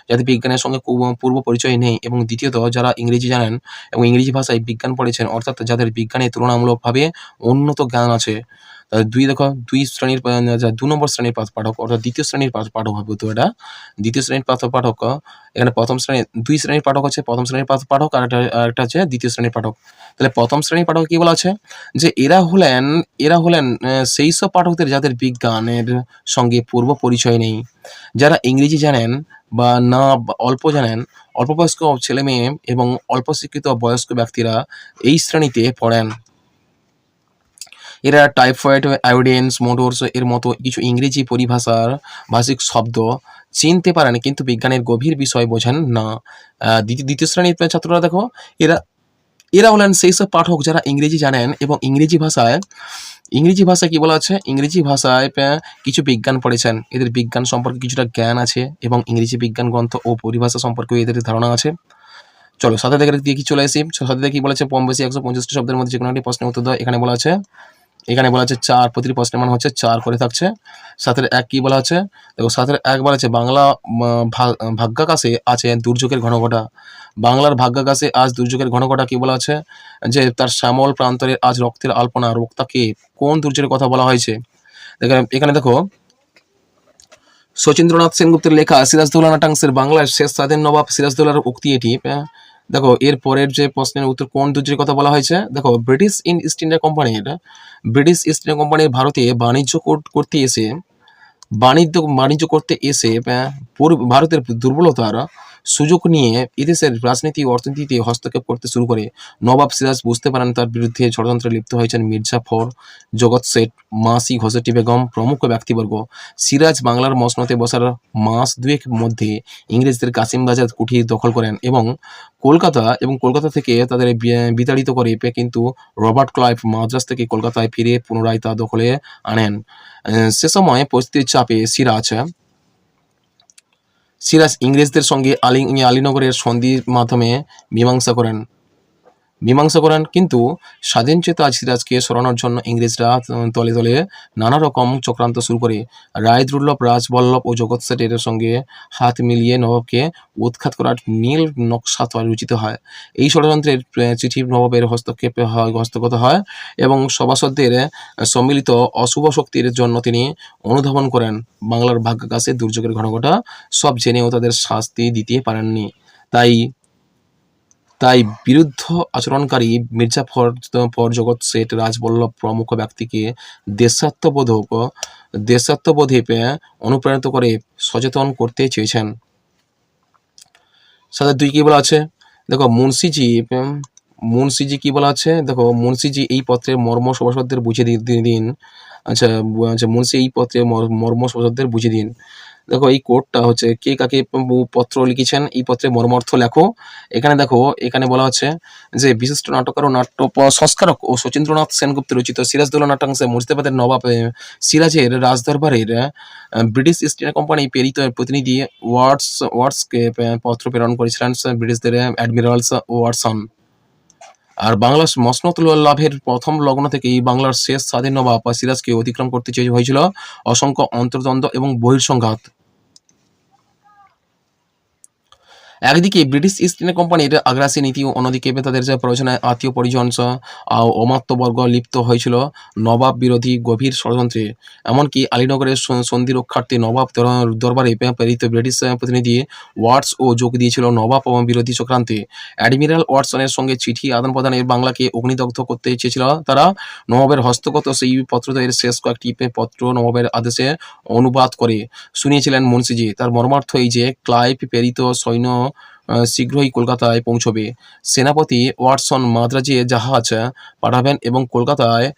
যাদের বিজ্ঞানের সঙ্গে পূর্ব পরিচয় নেই, এবং দ্বিতীয়ত যারা ইংরেজি জানেন এবং ইংরেজি ভাষায় বিজ্ঞান পড়েছেন, অর্থাৎ যাদের বিজ্ঞানে তুলনামূলকভাবে উন্নত জ্ঞান আছে। ২ শ্রেণীর ২ নম্বর শ্রেণীর পাঠক, অর্থাৎ দ্বিতীয় শ্রেণীর পাঠক হবে তো এটা। দ্বিতীয় শ্রেণীর পাঠক, এখানে ১ম শ্রেণীর ২ শ্রেণীর পাঠক হচ্ছে ১ম শ্রেণীর পাঠক, আরেকটা হচ্ছে দ্বিতীয় শ্রেণীর পাঠক। তাহলে ১ম শ্রেণীর পাঠক কি বলা আছে? যে এরা হলেন সেইসব পাঠকদের যাদের বিজ্ঞানের সঙ্গে পূর্ব পরিচয় নেই। যারা ইংরেজি জানেন বা অল্প জানেন, অল্প বয়স্ক ছেলেমেয়ে এবং অল্প শিক্ষিত বয়স্ক ব্যক্তিরা এই শ্রেণীতে পড়েন। এরা টাইফয়েড, আয়োডিনস, মোটরস এর মতো কিছু ইংরেজি পরিভাষার ভাষিক শব্দ চিনতে পারেন, কিন্তু বিজ্ঞানের গভীর বিষয় বোঝেন না। দ্বিতীয় শ্রেণীর ছাত্ররা দেখো, এরা এরা হলেন সেইসব পাঠক যারা ইংরেজি জানেন এবং ইংরেজি ভাষায় কি বলা আছে? ইংরেজি ভাষায় কিছু বিজ্ঞান পড়েছেন। এদের বিজ্ঞান সম্পর্কে কিছুটা জ্ঞান আছে এবং ইংরেজি বিজ্ঞান গ্রন্থ ও পরিভাষা সম্পর্কেও এদের ধারণা আছে। চলো সাথে দিয়ে কি চলে আসি। সাথে কি বলেছে? কম বেশি ১৫০টি শব্দের মধ্যে যেকোনো একটি প্রশ্নের উত্তর দাও। এখানে বলা আছে ৪, প্রতিটি প্রশ্নের মান হচ্ছে ৪ করে থাকছে। ৭-এর ১ কি বলা আছে? দেখো ৭-এর ১ বলা আছে, বাংলা ভাগ্যাকাশে আছে দুর্যোগের ঘনঘটা। বাংলার ভাগ্যাকাশে আজ দুর্যোগের ঘনঘটা কি বলা আছে? যে তার শ্যামল প্রান্তরে আজ রক্তের আলপনা, রক্তাকে কোন দুর্যোগের কথা বলা হয়েছে? এখানে দেখো, শচীন্দ্রনাথ সেনগুপ্তের লেখা সিরাজদৌল্লা নাটাংশের বাংলার শেষ স্বাধীন নবাব সিরাজদৌল্লার উক্তি এটি। দেখো এর পরের যে প্রশ্নের উত্তর, কোন দুর্যোগের কথা বলা হয়েছে? দেখো ব্রিটিশ ইস্ট ইন্ডিয়া কোম্পানির ভারতে বাণিজ্য করতে এসে ভারতের দুর্বলতার সুযোগ নিয়ে এদেশের রাজনীতি ও অর্থনীতিতে হস্তক্ষেপ করতে শুরু করে। নবাব সিরাজ বুঝতে পারেন তার বিরুদ্ধে ষড়যন্ত্রে লিপ্ত হয়েছেন মির্জাফর, জগৎ শেঠ, মাসি ঘসেটি বেগম প্রমুখ ব্যক্তিবর্গ। সিরাজ বাংলার মসনদে বসার মাস দুয়েক মধ্যে ইংরেজদের কাসিম বাজার কুঠি দখল করেন এবং কলকাতা থেকে তাদের বিতাড়িত করে, কিন্তু রবার্ট ক্লাইভ মাদ্রাজ থেকে কলকাতায় ফিরে পুনরায় তা দখলে আনেন। সে সময় পরিস্থিতির চাপে সিরাজ ইংরেজদের সঙ্গে আলীনগরের সন্ধির মাধ্যমে মীমাংসা করেন, কিন্তু স্বাধীনচেতা সিরাজকে সরানোর জন্য ইংরেজরা তলে তলে নানা রকম চক্রান্ত শুরু করে। রায়দুর্লভ, রাজবল্লভ ও জগৎ শেঠের সঙ্গে হাত মিলিয়ে নবাবকে উৎখাত করার নীল নকশা রচিত হয়। এই ষড়যন্ত্রের চিঠি নবাবের হস্তগত হয় এবং সভাসদদের সম্মিলিত অশুভ শক্তির জন্য তিনি অনুধাবন করেন। বাংলার ভাগ্যাকাশে দুর্যোগের ঘনঘটা সব জেনেও তাদের শাস্তি দিতে পারেননি। তাই বিরুদ্ধ আচরণকারী মির্জাফর, জগৎ শেঠ, রাজবল্লভ প্রমুখ ব্যক্তিকে দেশাত্মবোধে অনুপ্রাণিত করে সচেতন করতে চেয়েছেন। সাথে ২ কি বলা আছে? দেখো মুন্সিজি কি বলা আছে? দেখো মুন্সিজি এই পত্রের মর্ম সভাসদদের বুঝিয়ে দিন। আচ্ছা, মুন্সি এই পত্রের মর্ম সভাসদদের বুঝিয়ে দিন। দেখো এই কোডটা হচ্ছে কে কাকে পত্র লিখেছেন, এই পত্রে মর্মার্থ লেখো। এখানে বলা হচ্ছে যে বিশিষ্ট নাট্যকার ও নাট্য সংস্কারক ও শচীন্দ্রনাথ সেনগুপ্ত রচিত সিরাজদৌল্লা নাটাংশে মুর্শিদাবাদের নবাব সিরাজের রাজদরবারের ব্রিটিশ ইস্ট ইন্ডিয়া কোম্পানি প্রেরিত প্রতিনিধি ওয়াটসকে পত্র প্রেরণ করেছিলেন ব্রিটিশদের অ্যাডমিরালস ওয়াটসন। আর বাংলার মসনদ লাভের প্রথম লগ্ন থেকেই বাংলার শেষ স্বাধীন নবাব সিরাজকে অতিক্রম করতে হয়েছিল অসংখ্য অন্তর্দ্বন্দ্ব এবং বহিঃসংঘাত। একদিকে ব্রিটিশ ইস্ট ইন্ডিয়া কোম্পানির আগ্রাসী নীতি, অন্যদিকে তাদের যে প্রয়োজনে আত্মীয় পরিজন অমাত্যবর্গ লিপ্ত হয়েছিল নবাব বিরোধী গভীর ষড়যন্ত্রে। এমনকি আলীনগরের সন্ধি রক্ষার্থে নবাব দরবারে প্রেরিত ব্রিটিশ প্রতিনিধি ওয়াটসও যোগ দিয়েছিল নবাব বিরোধী চক্রান্তে। অ্যাডমিরাল ওয়াটসনের সঙ্গে চিঠি আদান প্রদানে বাংলাকে অগ্নিদগ্ধ করতে চেয়েছিল তারা। নবাবের হস্তগত সেই পত্রের শেষ কয়েকটি পত্র নবাবের আদেশে অনুবাদ করে শুনিয়েছিলেন মুন্সিজি। তার মর্মার্থ এই যে ক্লাইভ প্রেরিত সৈন্য শীঘ্রই কলকাতায় পৌঁছবে। সেনাপতি ওয়াটসন মাদ্রাজে জাহাজ পাঠাবেন এবং কলকাতায়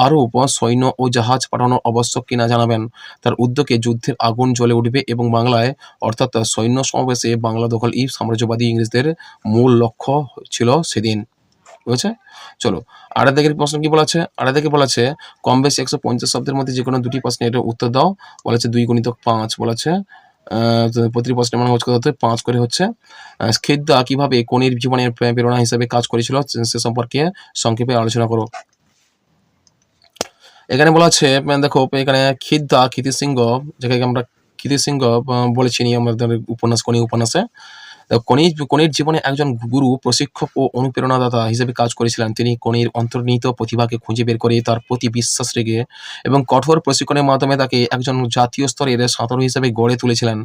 আরও সৈন্য ও জাহাজ পাঠানো আবশ্যক কিনা জানাবেন। তার উদ্যোগে যুদ্ধের আগুন জ্বলে উঠবে এবং বাংলায়, অর্থাৎ সৈন্য সমাবেশে বাংলা দখল এই সাম্রাজ্যবাদী ইংরেজদের মূল লক্ষ্য ছিল সেদিন। বুঝেছে? চলো আরেক দিকের প্রশ্ন কি বলা আছে? কম বেশি ১৫০ শব্দের মধ্যে যে কোনো দুটি প্রশ্নের উত্তর দাও। বলেছে ২ × ৫ বলেছে। প্রতিটি প্রশ্নের মান হচ্ছে ৫ করে হচ্ছে। খিদ্দা কিভাবে কনির জীবনের প্রেরণা হিসেবে কাজ করেছিল সে সম্পর্কে সংক্ষেপে আলোচনা করো। এখানে বলা আছে দেখো এখানে খিদ্দা কীর্তিসিংহ, যাকে আমরা কীর্তিসিংহ বলে চিনি আমাদের উপন্যাস কোনি উপন্যাসে। কনির জীবনে একজন গুরু, প্রশিক্ষক ও অনুপ্রেরণাদাতা হিসেবে কাজ করেছিলেন। তিনি কনির অন্তর্নিহিত প্রতিভাকে খুঁজে বের করে তার প্রতি বিশ্বাস রেখে এবং কঠোর প্রশিক্ষণের মাধ্যমে তাকে একজন জাতীয় স্তরের সাঁতারু হিসেবে গড়ে তুলেছিলেন,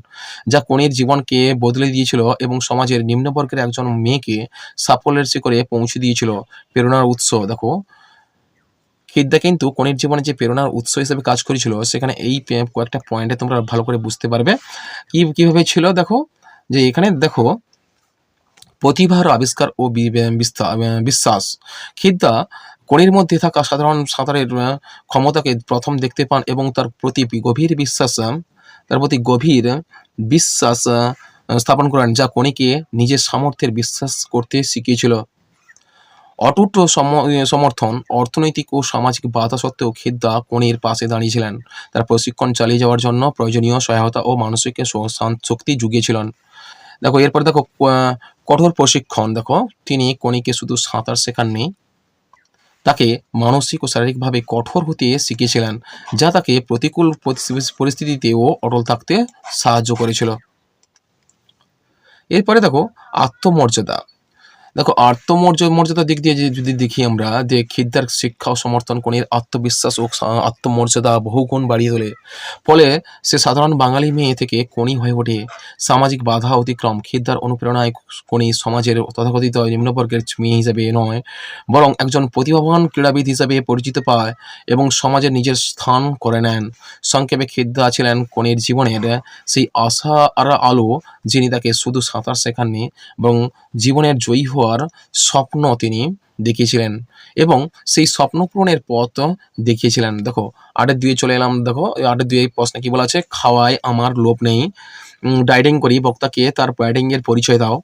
যা কনির জীবনকে বদলে দিয়েছিল এবং সমাজের নিম্নবর্গের একজন মেয়েকে সাফল্যের শিখরে পৌঁছে দিয়েছিল। প্রেরণার উৎস দেখো, খিদ্দা কিন্তু কনির জীবনে যে প্রেরণার উৎস হিসেবে কাজ করেছিল, সেখানে এই কয়েকটা পয়েন্টে তোমরা ভালো করে বুঝতে পারবে কিভাবে ছিল। দেখো যে এখানে দেখো প্রতিভার আবিষ্কার ও বিশ্বাস। খিদ্দা কনির মধ্যে থাকা সাধারণ সাঁতারের ক্ষমতাকে প্রথম দেখতে পান এবং তার প্রতি গভীর বিশ্বাস স্থাপন করেন, যা কনিকে নিজের সামর্থ্যের বিশ্বাস করতে শিখিয়েছিল। অটুট সমর্থন, অর্থনৈতিক ও সামাজিক বাধা সত্ত্বেও খিদ্দা কনির পাশে দাঁড়িয়েছিলেন, তার প্রশিক্ষণ চালিয়ে যাওয়ার জন্য প্রয়োজনীয় সহায়তা ও মানসিক শক্তি জুগিয়েছিলেন। দেখো এরপর দেখো কঠোর প্রশিক্ষণ। দেখো তিনি কনিকে শুধু সাঁতার শেখাননি, তাকে মানসিক ও শারীরিকভাবে কঠোর হতে শিখিয়েছিলেন, যা তাকে প্রতিকূল পরিস্থিতিতেও অটল থাকতে সাহায্য করেছিল। এরপরে দেখো আত্মমর্যাদা। দেখো আত্মমর্যাদার দিক দিয়ে যদি দেখি আমরা, যে খিদ্দার শিক্ষা ও সমর্থন কনির আত্মবিশ্বাস ও আত্মমর্যাদা বহুগুণ বাড়িয়ে তোলে। ফলে সে সাধারণ বাঙালি মেয়ে থেকে কনি হয়ে ওঠে। সামাজিক বাধা অতিক্রম। খিদ্দার অনুপ্রেরণায় কনি সমাজের তথাকথিত নিম্নবর্গের মেয়ে হিসেবে নয়, বরং একজন প্রতিভাবান ক্রীড়াবিদ হিসেবে পরিচিত পায় এবং সমাজে নিজের স্থান করে নেন। সংক্ষেপে খিদ্দা ছিলেন কনির জীবনের সেই আশার আলো, যিনি তাকে শুধু সাঁতার শেখাননি বরং জীবনের জয়ী হওয়ার স্বপ্ন তিনি দেখিয়েছিলেন এবং সেই স্বপ্ন পূরণের পথ দেখিয়েছিলেন। দেখো 8-2 চলে এলাম। দেখো 8-2 প্রশ্নে কি বলা আছে, খাওয়ায় আমার লোভ নেই, ডায়েটিং করি, বক্তাকে তার ডায়েটিং এর পরিচয় দাও।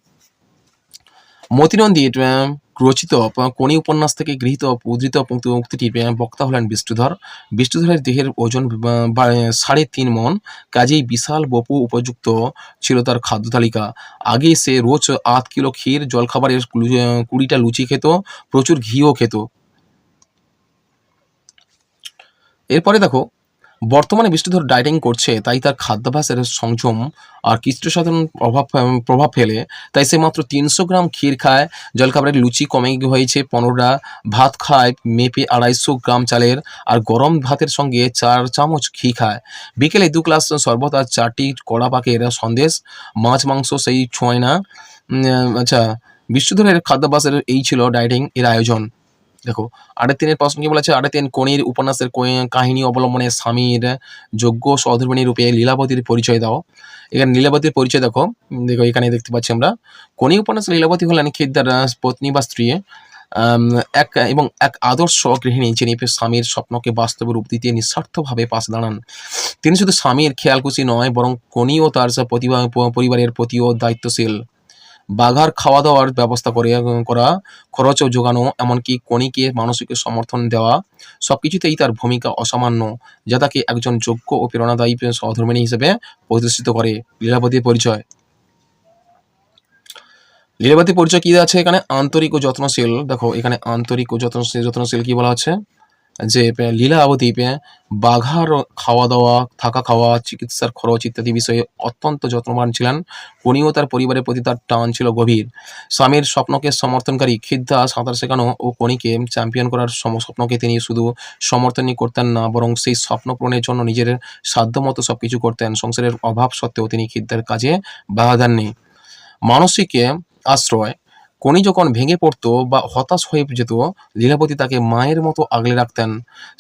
মতিনন্দীর রচিত কোনি উপন্যাস থেকে গৃহীত উদ্ধৃত উক্তিটির বক্তা হলেন বিষ্ণুধর। বিষ্ণুধরের দেহের ওজন 3.5 মণ, কাজেই বিশাল বপু উপযুক্ত ছিল তার খাদ্য তালিকা। আগে সে রোজ 8 কিলো ক্ষীর, জলখাবারের 20টা লুচি খেত, প্রচুর ঘিও খেত। এরপরে দেখো বর্তমানে বিষ্ণুধর ডায়েটিং করছে, তাই তার খাদ্যাভ্যাসের সংযম আর কৃষ্ণসাধন প্রভাব ফেলে। তাই সে মাত্র 300 গ্রাম ক্ষীর খায়, জলখাবারের লুচি কমে হয়েছে 15টা, ভাত খায় মেপে 250 গ্রাম চালের, আর গরম ভাতের সঙ্গে 4 চামচ ঘি খায়। বিকেলে 2 গ্লাস শরবত আর 4টি কড়া পাকের সন্দেশ। মাছ মাংস সেই ছোঁয় না। আচ্ছা, বিষ্ণুধরের খাদ্যাভ্যাসের এই ছিল ডায়েটিং এর আয়োজন। দেখো 8-3 প্রশ্ন কি বলেছে, 8-3 কনির উপন্যাসের কাহিনী অবলম্বনে স্বামীর যোগ্য সহধর্মিণী রূপে লীলাবতীর পরিচয় দাও। এখানে লীলাবতীর পরিচয় দেখো, এখানে দেখতে পাচ্ছি আমরা। কনি উপন্যাসে লীলাবতী হলেন খিদ্দার পত্নী বা স্ত্রী, এক আদর্শ গৃহিণী, যিনি স্বামীর স্বপ্নকে বাস্তবে রূপ দিতে নিঃস্বার্থভাবে পাশে দাঁড়ান। তিনি শুধু স্বামীর খেয়ালখুশি নয়, বরং কনি ও তার পরিবারের প্রতিও দায়িত্বশীল। বাঘার খাওয়া দাওয়ার ব্যবস্থা করা, খরচ ও জোগানো, এমনকি কনিকে মানসিক সমর্থন দেওয়া, সবকিছুতেই তার ভূমিকা অসামান্য, যা তাকে একজন যোগ্য ও প্রেরণাদায়ী সহধর্মিণী হিসেবে প্রতিষ্ঠিত করে। লীলাবতীর পরিচয়। লীলাবতীর পরিচয় কি আছে এখানে, আন্তরিক ও যত্নশীল। দেখো এখানে আন্তরিক ও যত্নশীল কি বলা আছে, যে লীলাবতী বাঘার খাওয়া দাওয়া, থাকা খাওয়া, চিকিৎসার খরচ ইত্যাদি বিষয়ে অত্যন্ত যত্নবান ছিলেন। কনিও তার পরিবারের প্রতি তার টান ছিল গভীর। স্বামীর স্বপ্নকে সমর্থনকারী খিদ্দা সাঁতার শেখানো ও কনিকে চ্যাম্পিয়ন করার স্বপ্নকে তিনি শুধু সমর্থনই করতেন না, বরং সেই স্বপ্ন পূরণের জন্য নিজের সাধ্যমতো সবকিছু করতেন। সংসারের অভাব সত্ত্বেও তিনি খিদ্দার কাজে বাধা দেননি। মানসিক আশ্রয়। কনি যখন ভেঙে পড়তো বা হতাশ হয়ে যেত, লীলাবতী তাকে মায়ের মতো আগলে রাখতেন,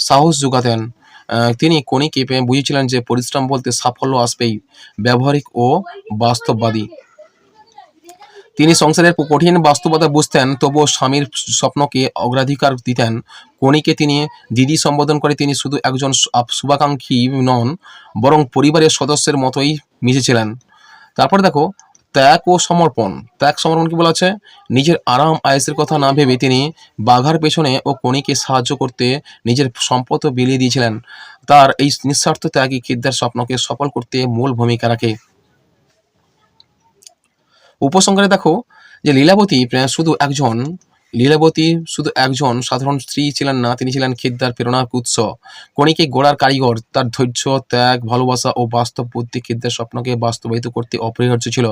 সাহস যোগাতেন। তিনি কনিকে বুঝিয়েছিলেন যে পরিশ্রম বলতে সাফল্য আসবেই, ব্যবহারিক ও বাস্তববাদী। তিনি সংসারের কঠিন বাস্তবতা বুঝতেন, তবুও স্বামীর স্বপ্নকে অগ্রাধিকার দিতেন। কনিকে তিনি দিদি সম্বোধন করে তিনি শুধু একজন শুভাকাঙ্ক্ষী নন, বরং পরিবারের সদস্যের মতোই মিশেছিলেন। তারপর দেখো ত্যাগ ও সমর্পণ। কি বলা আছে, নিজের আরাম আয়েসের কথা না ভেবে তিনি বাঘার পেছনে ও কনিকে সাহায্য করতে নিজের সম্পদও বিলিয়ে দিয়েছিলেন। তার এই নিঃস্বার্থ ত্যাগই খিদ্দার স্বপ্নকে সফল করতে মূল ভূমিকা রাখে। উপসংহারে দেখো যে লীলাবতী শুধু একজন লীলাবতী শুধু একজন সাধারণ স্ত্রী ছিলেন না, তিনি ছিলেন খিদ্দার প্রেরণার উৎস। কণিকে গড়ার কারিগর, তার ধৈর্য, ত্যাগ, ভালোবাসা ও বাস্তব বুদ্ধি খিদ্দার স্বপ্নকে বাস্তবায়িত করতে অপরিহার্য ছিল,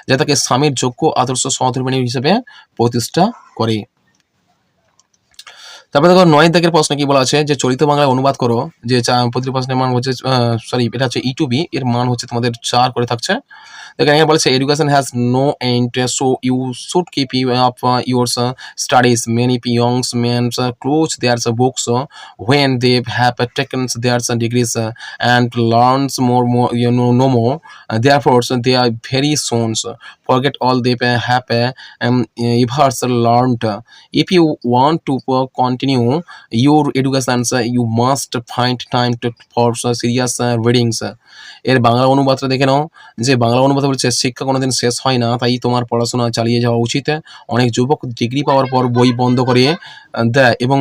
যা তাকে স্বামীর যোগ্য আদর্শ সহধর্মিণী হিসেবে প্রতিষ্ঠা করে। তারপরে দেখো ৯ দাগের প্রশ্ন কি বলা আছে যে চলিত বাংলায় অনুবাদ করো, যে প্রতিটি প্রশ্নের মান হচ্ছে সরি এটা হচ্ছে E2B, এর মান হচ্ছে তোমাদের 4 করে থাকছে। এখানে বলেছে education has no end, so you should keep up your studies. Many young men close their books when they have taken their degrees and learns more you know no more. Therefore they are very soon forget all they have ever learned. If you want to continue your education, you must find time for serious readings. এর বাংলা অনুবাদটা দেখে নাও, যে বাংলা অনুবাদ বলছে শিক্ষা কোনোদিন শেষ হয় না, তাই তোমার পড়াশোনা চালিয়ে যাওয়া উচিত। অনেক যুবক ডিগ্রি পাওয়ার পর বই বন্ধ করে দেয় এবং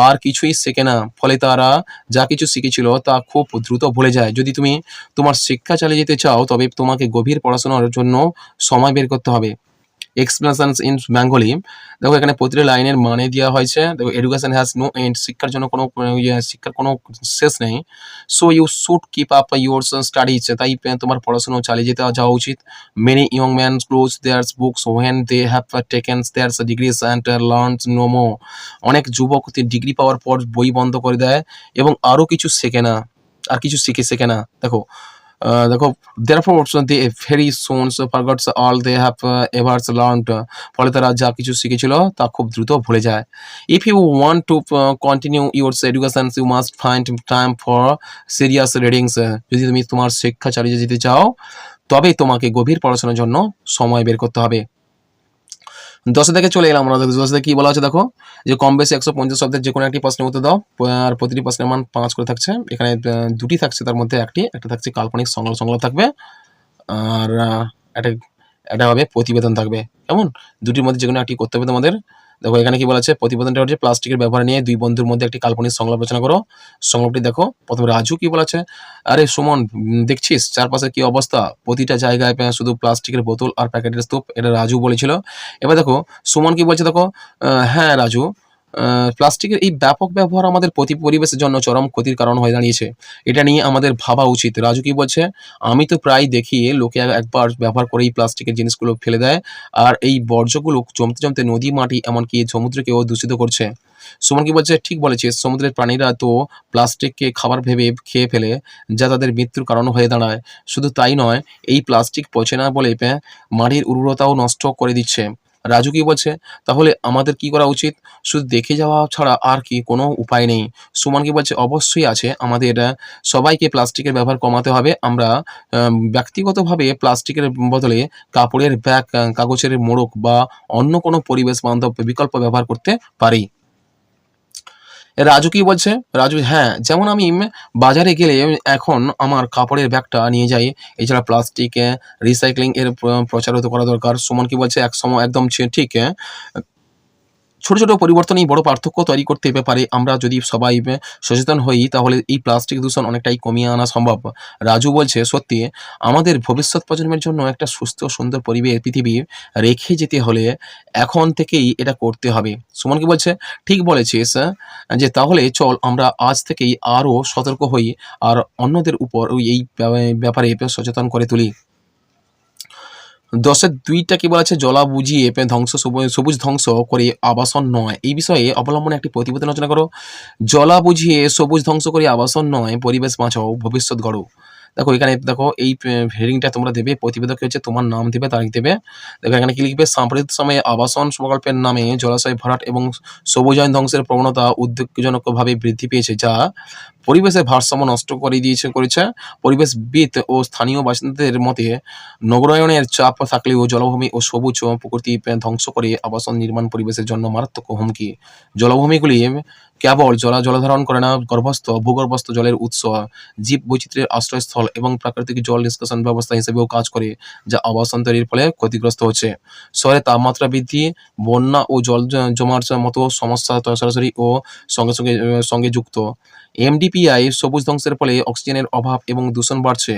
আর কিছুই শেখে না, ফলে তারা যা কিছু শিখেছিল তা খুব দ্রুত ভুলে যায়। যদি তুমি তোমার শিক্ষা চালিয়ে যেতে চাও, তবে তোমাকে গভীর পড়াশোনার জন্য সময় বের করতে হবে। এক্সপ্লেনেশনস ইন বেঙ্গলি, দেখো এখানে প্রতিটি লাইনের মানে দেওয়া হয়েছে। দেখো এডুকেশন হ্যাজ নো এন্ড, শিক্ষার জন্য কোনো শিক্ষার কোনো শেষ নেই। So you should keep up your studies, তাই তোমার পড়াশোনা চালিয়ে যেতে যাওয়া উচিত। Many young man close their books when they have taken their degrees and learns no more. অনেক যুবক ডিগ্রি পাওয়ার পর বই বন্ধ করে দেয় এবং আরও কিছু শেখে না, আর কিছু শেখে না। দেখো দেখো therefore also they very soon forgets all they have ever learned. ফলে তারা যা কিছু শিখেছিল তা খুব দ্রুত ভুলে যায়। If you want to continue your education, you must find time for serious readings. যদি তুমি তোমার শিক্ষা চালিয়ে যেতে চাও, তবে তোমাকে গভীর পড়াশোনার জন্য সময় বের করতে হবে। 10 থেকে চলে এলাম আমরা। 10 থেকে কি বলা হচ্ছে দেখো, যে কম বেশি 150 শব্দের যে কোনো একটি প্রশ্নের উত্তর দাও, আর প্রতিটি প্রশ্নের মান 5 করে থাকছে। এখানে দুটি থাকছে, তার মধ্যে একটা থাকছে কাল্পনিক সংলাপ থাকবে, আর একটা একটা হবে প্রতিবেদন থাকবে। কেমন, দুটির মধ্যে যে কোনো একটি করতে হবে তোমাদের। দেখো এখানে কি বলা আছে, প্রতিবেদনটা হচ্ছে প্লাস্টিকের ব্যবহার নিয়ে দুই বন্ধুর মধ্যে একটি কাল্পনিক সংলাপ রচনা করো। সংলাপটি দেখো, প্রথমে রাজু কি বলেছে, আরে সুমন দেখছিস চারপাশে কি অবস্থা, প্রতিটা জায়গায় শুধু প্লাস্টিকের বোতল আর প্যাকেটের স্তূপ, এটা রাজু বলেছিল। এবার দেখো সুমন কি বলছে, দেখো হ্যাঁ রাজু, প্লাস্টিকের এই ব্যাপক ব্যবহার আমাদের পরিবেশের জন্য চরম ক্ষতির কারণ হয়ে দাঁড়িয়েছে, এটা নিয়ে আমাদের ভাবা উচিত। রাজু কি বলছে, আমি তো প্রায় দেখি লোকে একবার ব্যবহার করেই প্লাস্টিকের জিনিসগুলো ফেলে দেয়, আর এই বর্জ্যগুলো জমতে জমতে নদী, মাটি, এমনকি সমুদ্রকেও দূষিত করছে। সুমন কি বলছে, ঠিক বলেছিস, সমুদ্রের প্রাণীরা তো প্লাস্টিককে খাবার ভেবে খেয়ে ফেলে, যা তাদের মৃত্যুর কারণ হয়ে দাঁড়ায়। শুধু তাই নয়, এই প্লাস্টিক পচে না বলে মাটির উর্বরতাও নষ্ট করে দিচ্ছে। রাজু কি বলছে, তাহলে আমাদের কি করা উচিত, শুধু দেখে যাওয়া ছাড়া আর কি কোনো উপায় নেই? সুমন কি বলছে, অবশ্যই আছে, আমাদের সবাইকে প্লাস্টিকের ব্যবহার কমাতে হবে। আমরা ব্যক্তিগতভাবে প্লাস্টিকের বদলে কাপড়ের ব্যাগ, কাগজের মোড়ক বা অন্য কোনো পরিবেশ বান্ধব বিকল্প ব্যবহার করতে পারি। রাজু কি বলছে, রাজু হ্যাঁ, যেমন আমি বাজারে গেলে এখন আমার কাপড়ের ব্যাগটা নিয়ে যাই। এছাড়া প্লাস্টিক রিসাইক্লিং এর প্রচারিত করা দরকার। সুমন কি বলছে, একসময় একদম ঠিক। ছোট ছোট পরিবর্তনই বড় পার্থক্য তৈরি করতে পারে। আমরা যদি সবাই সচেতন হই, তাহলে এই প্লাস্টিক দূষণ অনেকটাই কমিয়ে আনা সম্ভব। রাজু বলছে, সত্যি আমাদের ভবিষ্যৎ প্রজন্মের জন্য একটা সুস্থ সুন্দর পৃথিবী রেখে যেতে হলে এখন থেকেই এটা করতে হবে। সুমন কি বলছে, ঠিক বলেছিস, যে তাহলে চল আমরা আজ থেকেই আরও সতর্ক হই আর অন্যদের উপর এই ব্যাপারে সচেতন করে তুলি। 10-এর 2টা কি বলা আছে, জলা বুঝিয়ে সবুজ ধ্বংস করে আবাসন নয়, এই বিষয়ে অবলম্বনে একটি প্রতিবেদন রচনা করো। জলা বুঝিয়ে সবুজ ধ্বংস করে আবাসন নয়, পরিবেশ বাঁচাও, ভবিষ্যৎ গড়ো। দেখো এখানে দেখো এই হেডিংটা তোমরা দেবে, প্রতিবেদক হচ্ছে তোমার নাম দেবে, তারিখ দেবে। দেখো এখানে কি লিখবে, সাম্প্রতিক সময়ে আবাসন প্রকল্পের নামে জলাশয় ভরাট এবং সবুজায়ন ধ্বংসের প্রবণতা উদ্বেগজনকভাবে বৃদ্ধি পেয়েছে, যা পরিবেশের ভারসাম্য নষ্ট করেছে। পরিবেশবিদ ও স্থানীয় বাসিন্দাদের মতে নগরায়নের চাপ থাকলেও জলাভূমি ও সবুজ প্রকৃতি ধ্বংস করে আবাসন নির্মাণ পরিবেশের জন্য মারাত্মক হুমকি। জলাভূমিগুলি কেবল জলধারণ করে না, ভূগর্ভস্থ জলের উৎস, জীব বৈচিত্র্যের আশ্রয়স্থল এবং প্রাকৃতিক জল নিষ্কাশন ব্যবস্থা হিসেবেও কাজ করে, যা আবাসন তৈরির ফলে ক্ষতিগ্রস্ত হচ্ছে। শহরে তাপমাত্রা বৃদ্ধি, বন্যা ও জল জমার মতো সমস্যা সরাসরি ও সঙ্গে যুক্ত। এমডিপিআই সবুজ ধ্বংসের ফলে অক্সিজেনের অভাব এবং দূষণ বাড়ছে।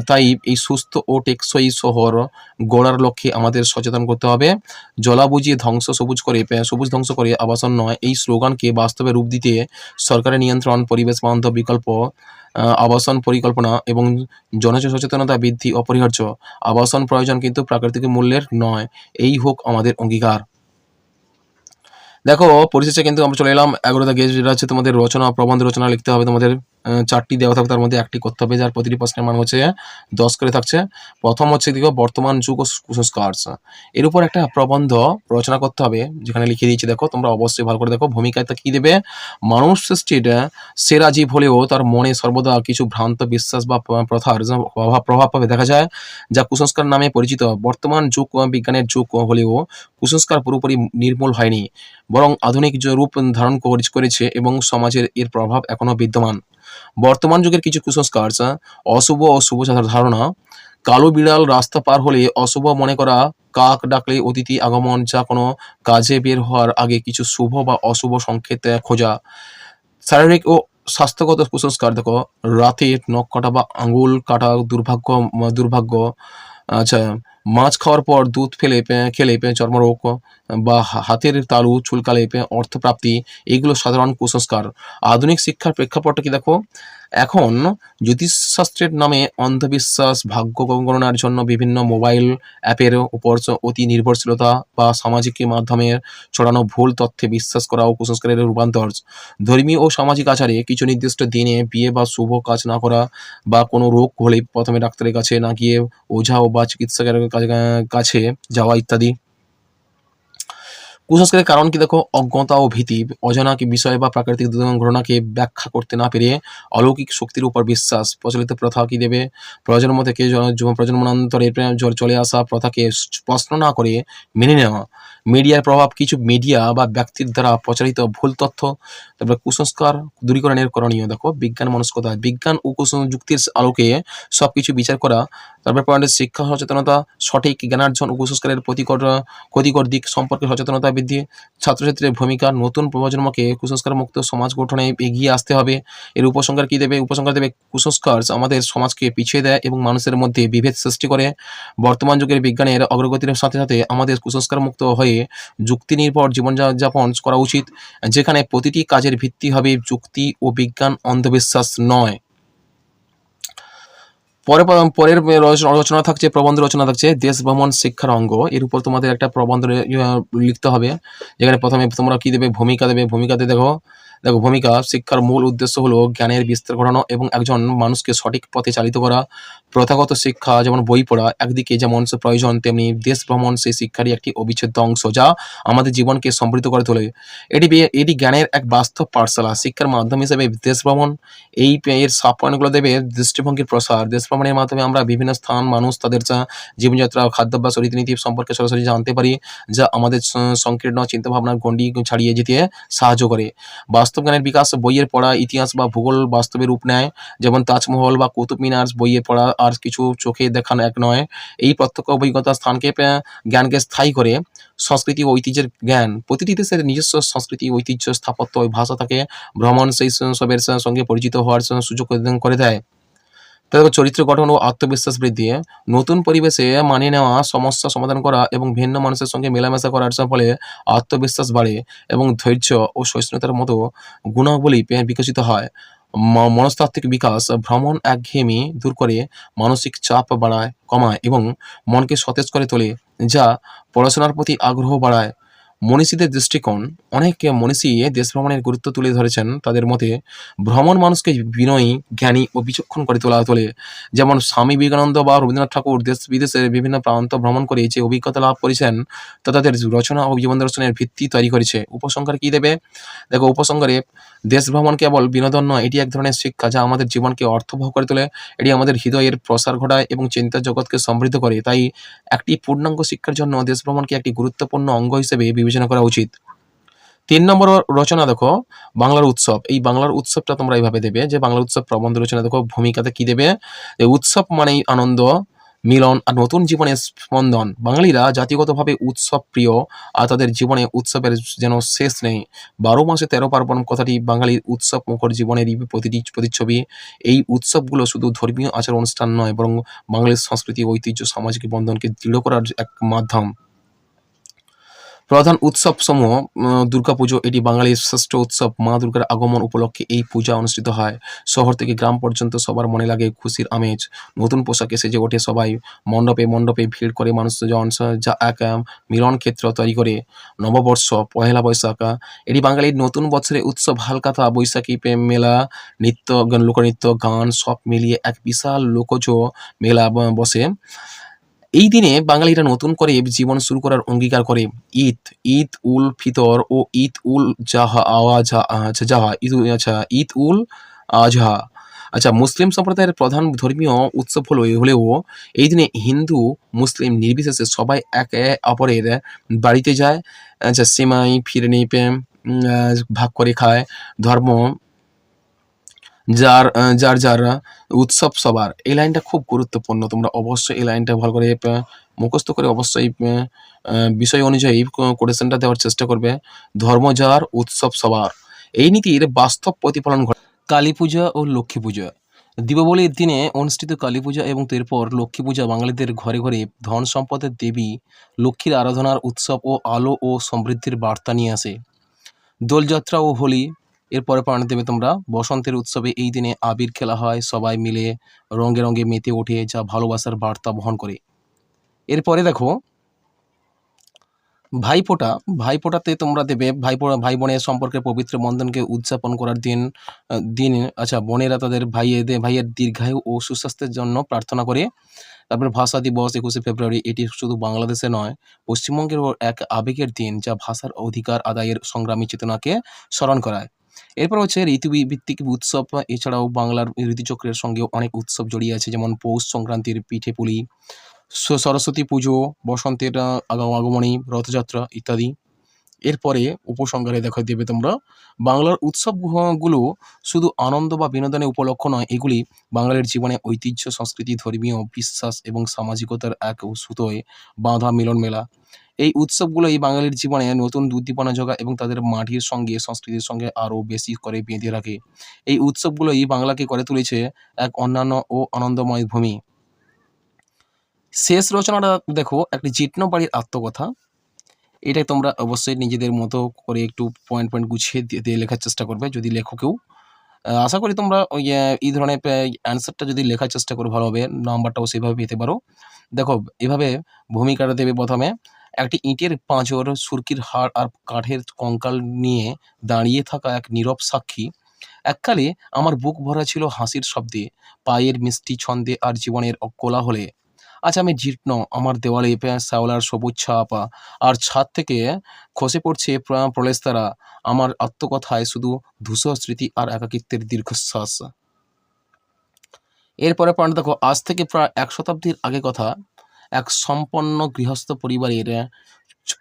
তাই এই সুস্থ ও টেকসই শহর গড়ার লক্ষ্যে আমাদের সচেতন করতে হবে। জলা বুঝিয়ে সবুজ ধ্বংস করে আবাসন নয়, এই স্লোগানকে বাস্তবে রূপ দিতে সরকারের নিয়ন্ত্রণ, পরিবেশ বান্ধব বিকল্প আবাসন পরিকল্পনা এবং জনসচেতনতা বৃদ্ধি অপরিহার্য। আবাসন প্রয়োজন কিন্তু প্রাকৃতিক মূল্যের নয়। এই হোক আমাদের অঙ্গীকার। দেখো পরিশেষে কিন্তু আমরা চলে এলাম 11 গেজ, যেটা হচ্ছে তোমাদের প্রবন্ধ রচনা লিখতে হবে তোমাদের। 4টি দেওয়া থাকবে, তার মধ্যে একটি করতে হবে, যার প্রতিটি প্রশ্নের মান হচ্ছে 10 করে থাকছে। প্রথম হচ্ছে দেখো বর্তমান যুগ ও কুসংস্কার, এর উপর একটা প্রবন্ধ রচনা করতে হবে, যেখানে লিখে দিয়েছি দেখো, তোমরা অবশ্যই ভালো করে দেখো। ভূমিকায় তা কি দেবে? মানুষ সৃষ্টির সেরা জীব হলেও তার মনে সর্বদা কিছু ভ্রান্ত বিশ্বাস বা প্রথার প্রভাব পাবে দেখা যায়, যা কুসংস্কার নামে পরিচিত। বর্তমান যুগ বিজ্ঞানের যুগ হলেও কুসংস্কার পুরোপুরি নির্মূল হয়নি, বরং আধুনিক রূপ ধারণ করেছে এবং সমাজের এর প্রভাব এখনো বিদ্যমান। বর্তমান যুগের কিছু কুসংস্কার, অশুভ ও শুভ ধারণা। কালো বিড়াল রাস্তা পার হলে অশুভ মনে করা, কাক ডাকলে অতিথি আগমন, যা কোনো কাজে বের হওয়ার আগে কিছু শুভ বা অশুভ সংকেত খোঁজা। শারীরিক ও স্বাস্থ্যগত কুসংস্কার দেখো, রাতে নখ কাটা বা আঙুল কাটা দুর্ভাগ্য। আচ্ছা, মাছ খাওয়ার পর দুধ খেলে চর্মরোগ বা হাতের তালু চুলকালে অর্থপ্রাপ্তি, এগুলো সাধারণ কুসংস্কার। আধুনিক শিক্ষার প্রেক্ষাপটটা কি দেখো, এখন জ্যোতিষশাস্ত্রের নামে অন্ধবিশ্বাস, ভাগ্য গণনার জন্য বিভিন্ন মোবাইল অ্যাপের উপর অতি নির্ভরশীলতা বা সামাজিক মাধ্যমে ছড়ানো ভুল তথ্যে বিশ্বাস করা ও কুসংস্কারের রূপান্তর। ধর্মীয় ও সামাজিক আচারে কিছু নির্দিষ্ট দিনে বিয়ে বা শুভ কাজ না করা, বা কোনো রোগ হলে প্রথমে ডাক্তারের কাছে না গিয়ে ওঝা বা চিকিৎসকের কাছে যাওয়া ইত্যাদি। কুসংস্কারের কারণ কি দেখো, অজ্ঞতা ও ভীতি, অজানা বিষয় বা প্রাকৃতিক ঘটনাকে ব্যাখ্যা করতে না পেরে অলৌকিক শক্তির উপর বিশ্বাস। প্রচলিত প্রথা কি দেবে? প্রজন্ম থেকে প্রজন্মান্তরে চলে আসা প্রথাকে প্রশ্ন না করে মেনে নেওয়া। মিডিয়ার প্রভাব, কিছু মিডিয়া বা ব্যক্তির দ্বারা প্রচারিত ভুল তথ্য। তারপরে কুসংস্কার দূরীকরণের করণীয় দেখো, বিজ্ঞান মনস্কতা, বিজ্ঞান ও যুক্তির আলোকে সবকিছু বিচার করা। তারপরে পয়েন্ট শিক্ষা সচেতনতা, সঠিক জ্ঞানার্জন ও কুসংস্কারের ক্ষতিকর দিক সম্পর্কে সচেতনতা বৃদ্ধি। ছাত্রছাত্রীদের ভূমিকা, নতুন প্রজন্মকে কুসংস্কার মুক্ত সমাজ গঠনে এগিয়ে আসতে হবে। এর উপসংহার কি দেবে? উপসংহার দেবে, কুসংস্কার আমাদের সমাজকে পিছিয়ে দেয় এবং মানুষের মধ্যে বিভেদ সৃষ্টি করে। বর্তমান যুগের বিজ্ঞানের অগ্রগতির সাথে সাথে আমাদের কুসংস্কার মুক্ত হয়ে যুক্তি নির্ভর জীবনযাপন করা উচিত, যেখানে প্রতিটি কাজের ভিত্তি হবে যুক্তি ও বিজ্ঞান, অন্ধবিশ্বাস নয়। পরের রচনা থাকছে, প্রবন্ধ রচনা থাকছে দেশ ভ্রমণ শিক্ষার অঙ্গ। এর উপর তোমাদের একটা প্রবন্ধ লিখতে হবে, যেখানে প্রথমে তোমরা কি দেবে? ভূমিকা দেবে। ভূমিকাতে দেখো, ভূমিকা, শিক্ষার মূল উদ্দেশ্য হলো জ্ঞানের বিস্তার ঘটানো এবং একজন মানুষকে সঠিক পথে চালিত করা। প্রথাগত শিক্ষা যেমন বই পড়া একদিকে যেমন প্রয়োজন, তেমনি দেশ ভ্রমণ সেই শিক্ষারই একটি অবিচ্ছেদ্য অংশ, যা আমাদের জীবনকে সমৃদ্ধ করে তোলে। এটি জ্ঞানের এক বাস্তব পাঠশালা। শিক্ষার মাধ্যম হিসেবে দেশ ভ্রমণ এর সাব পয়েন্টগুলো দেবে। দৃষ্টিভঙ্গির প্রসার, দেশ ভ্রমণের মাধ্যমে আমরা বিভিন্ন স্থান, মানুষ, তাদের জীবনযাত্রা, খাদ্যাভ্যাস, রীতিনীতি সম্পর্কে সরাসরি জানতে পারি, যা আমাদের সংকীর্ণ চিন্তাভাবনার গণ্ডি ছাড়িয়ে যেতে সাহায্য করে। বাস্তব জ্ঞানের বিকাশ, বইয়ের পড়া ইতিহাস বা ভূগোল বাস্তবে রূপ নেয়, যেমন তাজমহল বা কুতুব মিনার বইয়ে পড়া আর কিছু চোখে দেখানো এক নয়। এই প্রত্যক্ষ অভিজ্ঞতা জ্ঞানকে স্থায়ী করে। সংস্কৃতি ও ঐতিহ্যের জ্ঞান, প্রতিটি দেশের নিজস্ব সংস্কৃতি, ঐতিহ্য, স্থাপত্য ও ভাষা থাকে। ভ্রমণ সেই সবের সঙ্গে পরিচিত হওয়ার সুযোগ করে দেয়। তারপর চরিত্র গঠন ও আত্মবিশ্বাস বৃদ্ধি, নতুন পরিবেশে মানিয়ে নেওয়া, সমস্যা সমাধান করা এবং ভিন্ন মানুষের সঙ্গে মেলামেশা করার ফলে আত্মবিশ্বাস বাড়ে এবং ধৈর্য ও সহিষ্ণুতার মতো গুণাবলী বিকশিত হয়। মনস্তাত্ত্বিক বিকাশ, ভ্রমণ একঘেয়েমি দূর করে মানসিক চাপ কমায় এবং মনকে সতেজ করে তোলে, যা পড়াশোনার প্রতি আগ্রহ বাড়ায়। মনীষীদের দৃষ্টিকোণ, অনেক মনীষী দেশ ভ্রমণের গুরুত্ব তুলে ধরেছেন। তাদের মতে ভ্রমণ মানুষকে বিনয়ী, জ্ঞানী ও বিচক্ষণ করে তোলে। যেমন স্বামী বিবেকানন্দ বা রবীন্দ্রনাথ ঠাকুর দেশ বিদেশের বিভিন্ন প্রান্ত ভ্রমণ করে যে অভিজ্ঞতা লাভ করেছেন, তা তাদের রচনা ও জীবন দর্শনের ভিত্তি তৈরি করেছে। উপসংহার কি দেবে? দেখো, উপসংহারে দেশ ভ্রমণ কেবল বিনোদন নয়, এটি এক ধরনের শিক্ষা যা আমাদের জীবনকে অর্থবহ করে তোলে। এটি আমাদের হৃদয়ের প্রসার ঘটায় এবং চিন্তার জগৎকে সমৃদ্ধ করে। তাই একটি পূর্ণাঙ্গ শিক্ষার জন্য দেশ ভ্রমণকে একটি গুরুত্বপূর্ণ অঙ্গ হিসেবে বিবেচনা করা উচিত। 3 নম্বর রচনা দেখো, বাংলার উৎসব। এই বাংলার উৎসবটা তোমরা এইভাবে দেবে যে বাংলার উৎসব প্রবন্ধ রচনা দেখো, ভূমিকাতে কি দেবে? উৎসব মানেই আনন্দ, মিলন আর নতুন জীবনের স্পন্দন। বাঙালিরা জাতিগতভাবে উৎসব প্রিয়, আর তাদের জীবনে উৎসবের যেন শেষ নেই। ১২ মাসে ১৩ পার্বণ কথাটি বাঙালির উৎসব মুখর জীবনেরই প্রতিচ্ছবি। এই উৎসবগুলো শুধু ধর্মীয় আচার অনুষ্ঠান নয়, বরং বাঙালির সংস্কৃতি, ঐতিহ্য, সামাজিক বন্ধনকে দৃঢ় করার এক মাধ্যম। প্রধান উৎসবসমূহ দুর্গাপুজো, এটি বাঙালির শ্রেষ্ঠ উৎসব। মা দুর্গার আগমন উপলক্ষে এই পূজা অনুষ্ঠিত হয়। শহর থেকে গ্রাম পর্যন্ত সবার মনে লাগে খুশির আমেজ। নতুন পোশাকে সেজে ওঠে সবাই। মণ্ডপে মণ্ডপে ভিড় করে মানুষজন, যা এক মিলন ক্ষেত্র তৈরি করে। নববর্ষ, পহেলা বৈশাখ, এটি বাঙালির নতুন বছরের উৎসব। হালখাতা, বৈশাখী, প্রেম মেলা, নৃত্য, লোকনৃত্য, গান সব মিলিয়ে এক বিশাল লোকজ মেলা বসে। এই দিনে বাঙালিরা নতুন করে জীবন শুরু করার অঙ্গীকার করে। ঈদ, ঈদ উল ফিতর ও ঈদ উল ঈদ উল আজহা। আচ্ছা, মুসলিম সম্প্রদায়ের প্রধান ধর্মীয় উৎসব হলেও এই দিনে হিন্দু মুসলিম নির্বিশেষে সবাই একে অপরের বাড়িতে যায়। আচ্ছা, সেমাই ফিরনি ভাগ করে খায়। ধর্ম যার উৎসব সবার। এই লাইনটা খুব গুরুত্বপূর্ণ। তোমরা অবশ্যই এই লাইনটা ভালো করে মুখস্থ করে অবশ্যই বিষয় অনুযায়ী কোটেশনটা দেওয়ার চেষ্টা করবে। ধর্ম যার, উৎসব সবার। এই নীতির বাস্তব প্রতিফলন ঘটে। কালী পূজা ও লক্ষ্মী পূজা। দীপাবলির দিনে অনুষ্ঠিত কালী পূজা এবং এরপর লক্ষ্মী পূজা বাঙালিদের ঘরে ঘরে ধন সম্পদের দেবী লক্ষ্মীর আরাধনার উৎসব ও আলো ও সমৃদ্ধির বার্তা নিয়ে আসে। দোলযাত্রা ও হোলি, এরপরে প্রাণ দেবে তোমরা বসন্তের উৎসবে। এই দিনে আবির খেলা হয়, সবাই মিলে রঙে রঙে মেতে ওঠে, যা ভালোবাসার বার্তা বহন করে। এরপরে দেখো ভাইফোঁটা। ভাইফোঁটাতে তোমরা দেবে ভাই বোনের সম্পর্কে পবিত্র বন্ধনকে উদযাপন করার দিন। আচ্ছা, বোনেরা তাদের ভাইয়ের দীর্ঘায়ু ও সুস্বাস্থ্যের জন্য প্রার্থনা করে। তারপরে ভাষা দিবস ২১শে ফেব্রুয়ারি, এটি শুধু বাংলাদেশে নয়, পশ্চিমবঙ্গেরও এক আবেগের দিন, যা ভাষার অধিকার আদায়ের সংগ্রামী চেতনাকে স্মরণ করায়। এরপর হচ্ছে ঋতুভিত্তিক উৎসব। এছাড়াও বাংলার ঋতুচক্রের সঙ্গেও অনেক উৎসব জড়িয়ে আছে, যেমন পৌষ সংক্রান্তির পিঠে পুলি, সরস্বতী পুজো, বসন্তের আগমনী, রথযাত্রা ইত্যাদি। এরপরে উপসংহারে দেখা দেবে তোমরা বাংলার উৎসবগুলো শুধু আনন্দ বা বিনোদনের উপলক্ষ নয়, এগুলি বাঙালির জীবনে ঐতিহ্য, সংস্কৃতি, ধর্মীয় বিশ্বাস এবং সামাজিকতার এক সুতোয় বাঁধা মিলন মেলা। এই উৎসবগুলো এই বাঙালির জীবনে নতুন উদ্দীপনা যোগায় এবং তাদের মাটির সঙ্গে, সংস্কৃতির সঙ্গে আরও বেশি করে বেঁধে রাখে। এই উৎসবগুলোই বাংলাকে করে তুলেছে এক অন্যান্য ও আনন্দময় ভূমি। শেষ রচনাটা দেখো, একটি জীর্ণ বাড়ির আত্মকথা। এটাই তোমরা অবশ্যই নিজেদের মতো করে একটু পয়েন্ট গুছিয়ে দিয়ে লেখার চেষ্টা করবে যদি লেখো কেউ। আশা করি তোমরা ওই এই ধরনের অ্যান্সারটা যদি লেখার চেষ্টা করো ভালোভাবে, নাম্বারটাও সেভাবে পেতে পারো। দেখো, এভাবে ভূমিকাটা দেবে প্রথমে। একটি ইটের পাঁজর, সুরকির হাড় আর কাঠের কঙ্কাল নিয়ে দাঁড়িয়ে থাকা এক নীরব সাক্ষী। এককালে আমার বুক ভরা ছিল হাসির শব্দে, পায়ের মিষ্টি ছন্দে আর জীবনের কোলাহলে। আজ আমি জীর্ণ, আমার দেওয়ালে শ্যাওলার সবুজ ছাপ, আর ছাদ থেকে খসে পড়ছে প্রলেস্তারা। আমার আত্মকথায় শুধু ধূসর স্মৃতি আর একাকিত্বের দীর্ঘশ্বাস। এরপরে পয়েন্ট দেখো, আজ থেকে প্রায় ১ শতাব্দীর আগে কথা। এক সম্পন্ন গৃহস্থ পরিবারের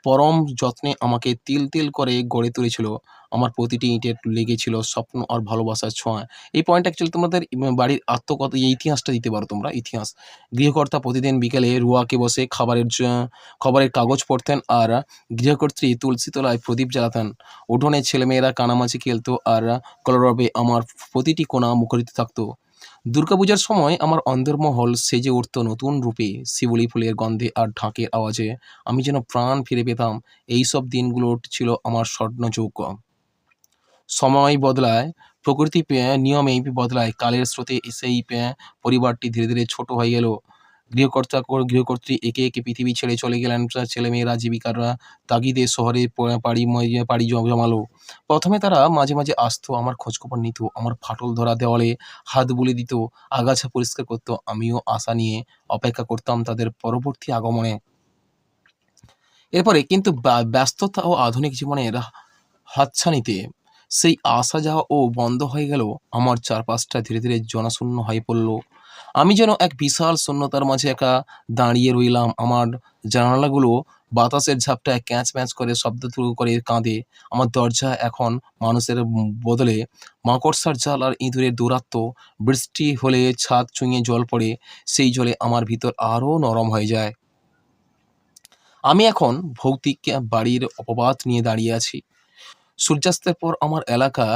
পরম যত্নে আমাকে তিল তিল করে গড়ে তুলেছিল। আমার প্রতিটি ইঁটে লেগেছিল স্বপ্ন আর ভালোবাসার ছোঁয়া। এই পয়েন্ট অ্যাকচুয়ালি তোমাদের বাড়ির আত্মকথা, এই ইতিহাসটা দিতে পারো তোমরা। ইতিহাস: গৃহকর্তা প্রতিদিন বিকেলে রুয়াকে বসে খবরের কাগজ পড়তেন, আর গৃহকর্ত্রী তুলসী তলায় প্রদীপ জ্বালাতেন। উঠোনে ছেলেমেয়েরা কানামাছি খেলতো, আর কলরবে আমার প্রতিটি কোণা মুখরিত থাকতো। দুর্গাপূজার সময় আমার অন্দরমহল সেজে উঠত নতুন রূপে, শিউলি ফুলের গন্ধে আর ঢাকের আওয়াজে আমি যেন প্রাণ ফিরে পেতাম। এইসব দিনগুলো ছিল আমার স্বর্ণযুগ। সময় বদলায়, প্রকৃতি নিয়মেই বদলায়, কালের স্রোতে সেই পরিবারটি ধীরে ধীরে ছোট হয়ে গেল। গৃহকর্ত্রী একে একে পৃথিবী ছেড়ে চলে গেলেন। ছেলেমেয়েরা জীবিকার তাগিদে শহরে পাড়ি জমালো। প্রথমে তারা মাঝে মাঝে আসতো, আমার খোঁজখবর নিত, আমার ফাটল ধরা দেওয়ালে হাত বুলিয়ে দিত, আগাছা পরিষ্কার করতো। আমিও আশা নিয়ে অপেক্ষা করতাম তাদের পরবর্তী আগমনে। এরপরে কিন্তু ব্যস্ততা ও আধুনিক জীবনের হাতছানিতে সেই আসা যাওয়া বন্ধ হয়ে গেল। আমার চারপাশটা ধীরে ধীরে জনশূন্য হয়ে পড়ল। আমি যেন এক বিশাল শূন্যতার মাঝে একা দাঁড়িয়ে রইলাম। আমার জানালাগুলো বাতাসের ঝাপটায় ক্যাঁচ-ম্যাচ করে শব্দ করে কাঁদে। আমার দরজা এখন মানুষের বদলে মাকড়সার জাল আর ইঁদুরের দৌরাত্ম্য। বৃষ্টি হলে ছাদ চুঁইয়ে জল পড়ে, সেই জলে আমার ভিতর আরও নরম হয়ে যায়। আমি এখন ভৌতিক বাড়ির অপবাদ নিয়ে দাঁড়িয়ে আছি। সূর্যাস্তের পর আমার এলাকা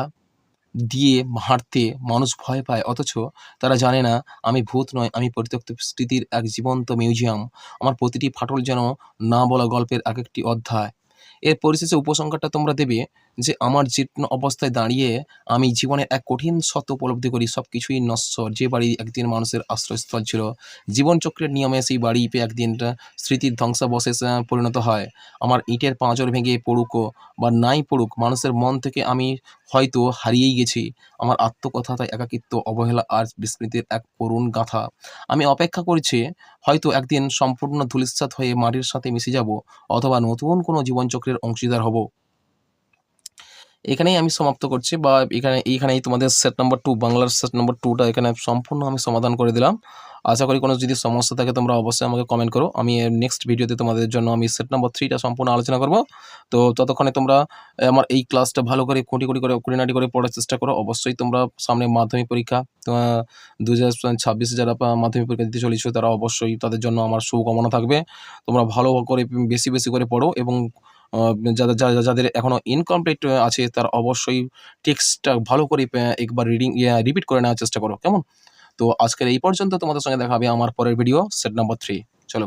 দিয়ে হাঁটতে মানুষ ভয় পায়, অথচ তারা জানে না আমি ভূত নয়, আমি পরিত্যক্ত স্মৃতির এক জীবন্ত মিউজিয়াম। আমার প্রতিটি ফাটল যেন না বলা গল্পের এক একটি অধ্যায়। এর পরিশেষে উপসংহারটা তোমরা দেবে যে আমার জীর্ণ অবস্থায় দাঁড়িয়ে আমি জীবনের এক কঠিন সত্য উপলব্ধি করি, সব কিছুই নশ্বর। যে বাড়ি একদিন মানুষের আশ্রয়স্থল ছিল, জীবনচক্রের নিয়মে সেই বাড়ি একদিন স্মৃতির ধ্বংসাবশেষে পরিণত হয়। আমার ইটের পাঁজর ভেঙে পড়ুকও বা নাই পড়ুক, মানুষের মন থেকে আমি হয়তো হারিয়েই গেছি। আমার আত্মকথা তাই একাকিত্ব, অবহেলা আর বিস্মৃতির এক করুণ গাথা। আমি অপেক্ষা করছি হয়তো একদিন সম্পূর্ণ ধূলিসাৎ হয়ে মাটির সাথে মিশে যাব, অথবা নতুন কোনো জীবনচক্রের অংশীদার হব। এখানেই আমি সমাপ্ত করছি, বা এইখানেই তোমাদের সেট নাম্বার 2, বাংলার সেট নাম্বার 2টা এখানে সম্পূর্ণ আমি সমাধান করে দিলাম। আশা করি কোনো যদি সমস্যা থাকে তোমরা অবশ্যই আমাকে কমেন্ট করো। আমি নেক্সট ভিডিওতে তোমাদের জন্য আমি সেট নাম্বার 3টা সম্পূর্ণ আলোচনা করব। তো ততক্ষণে তোমরা আমার এই ক্লাসটা ভালো করে খুঁটিনাটি করে পড়ার চেষ্টা করো। অবশ্যই তোমরা সামনে মাধ্যমিক পরীক্ষা 2026 যারা মাধ্যমিক পরীক্ষা দিতে চলেছো, তারা অবশ্যই তাদের জন্য আমার শুভকামনা থাকবে। তোমরা ভালো করে বেশি করে পড়ো, এবং যাদের এখনও ইনকমপ্লিট আছে তারা অবশ্যই টেক্সটটা ভালো করে একবার রিপিট করে নেওয়ার চেষ্টা করো, কেমন? তো আজকের এই পর্যন্ত। তোমাদের সঙ্গে দেখা হবে আমার পরের ভিডিও সেট নাম্বার 3। চলো।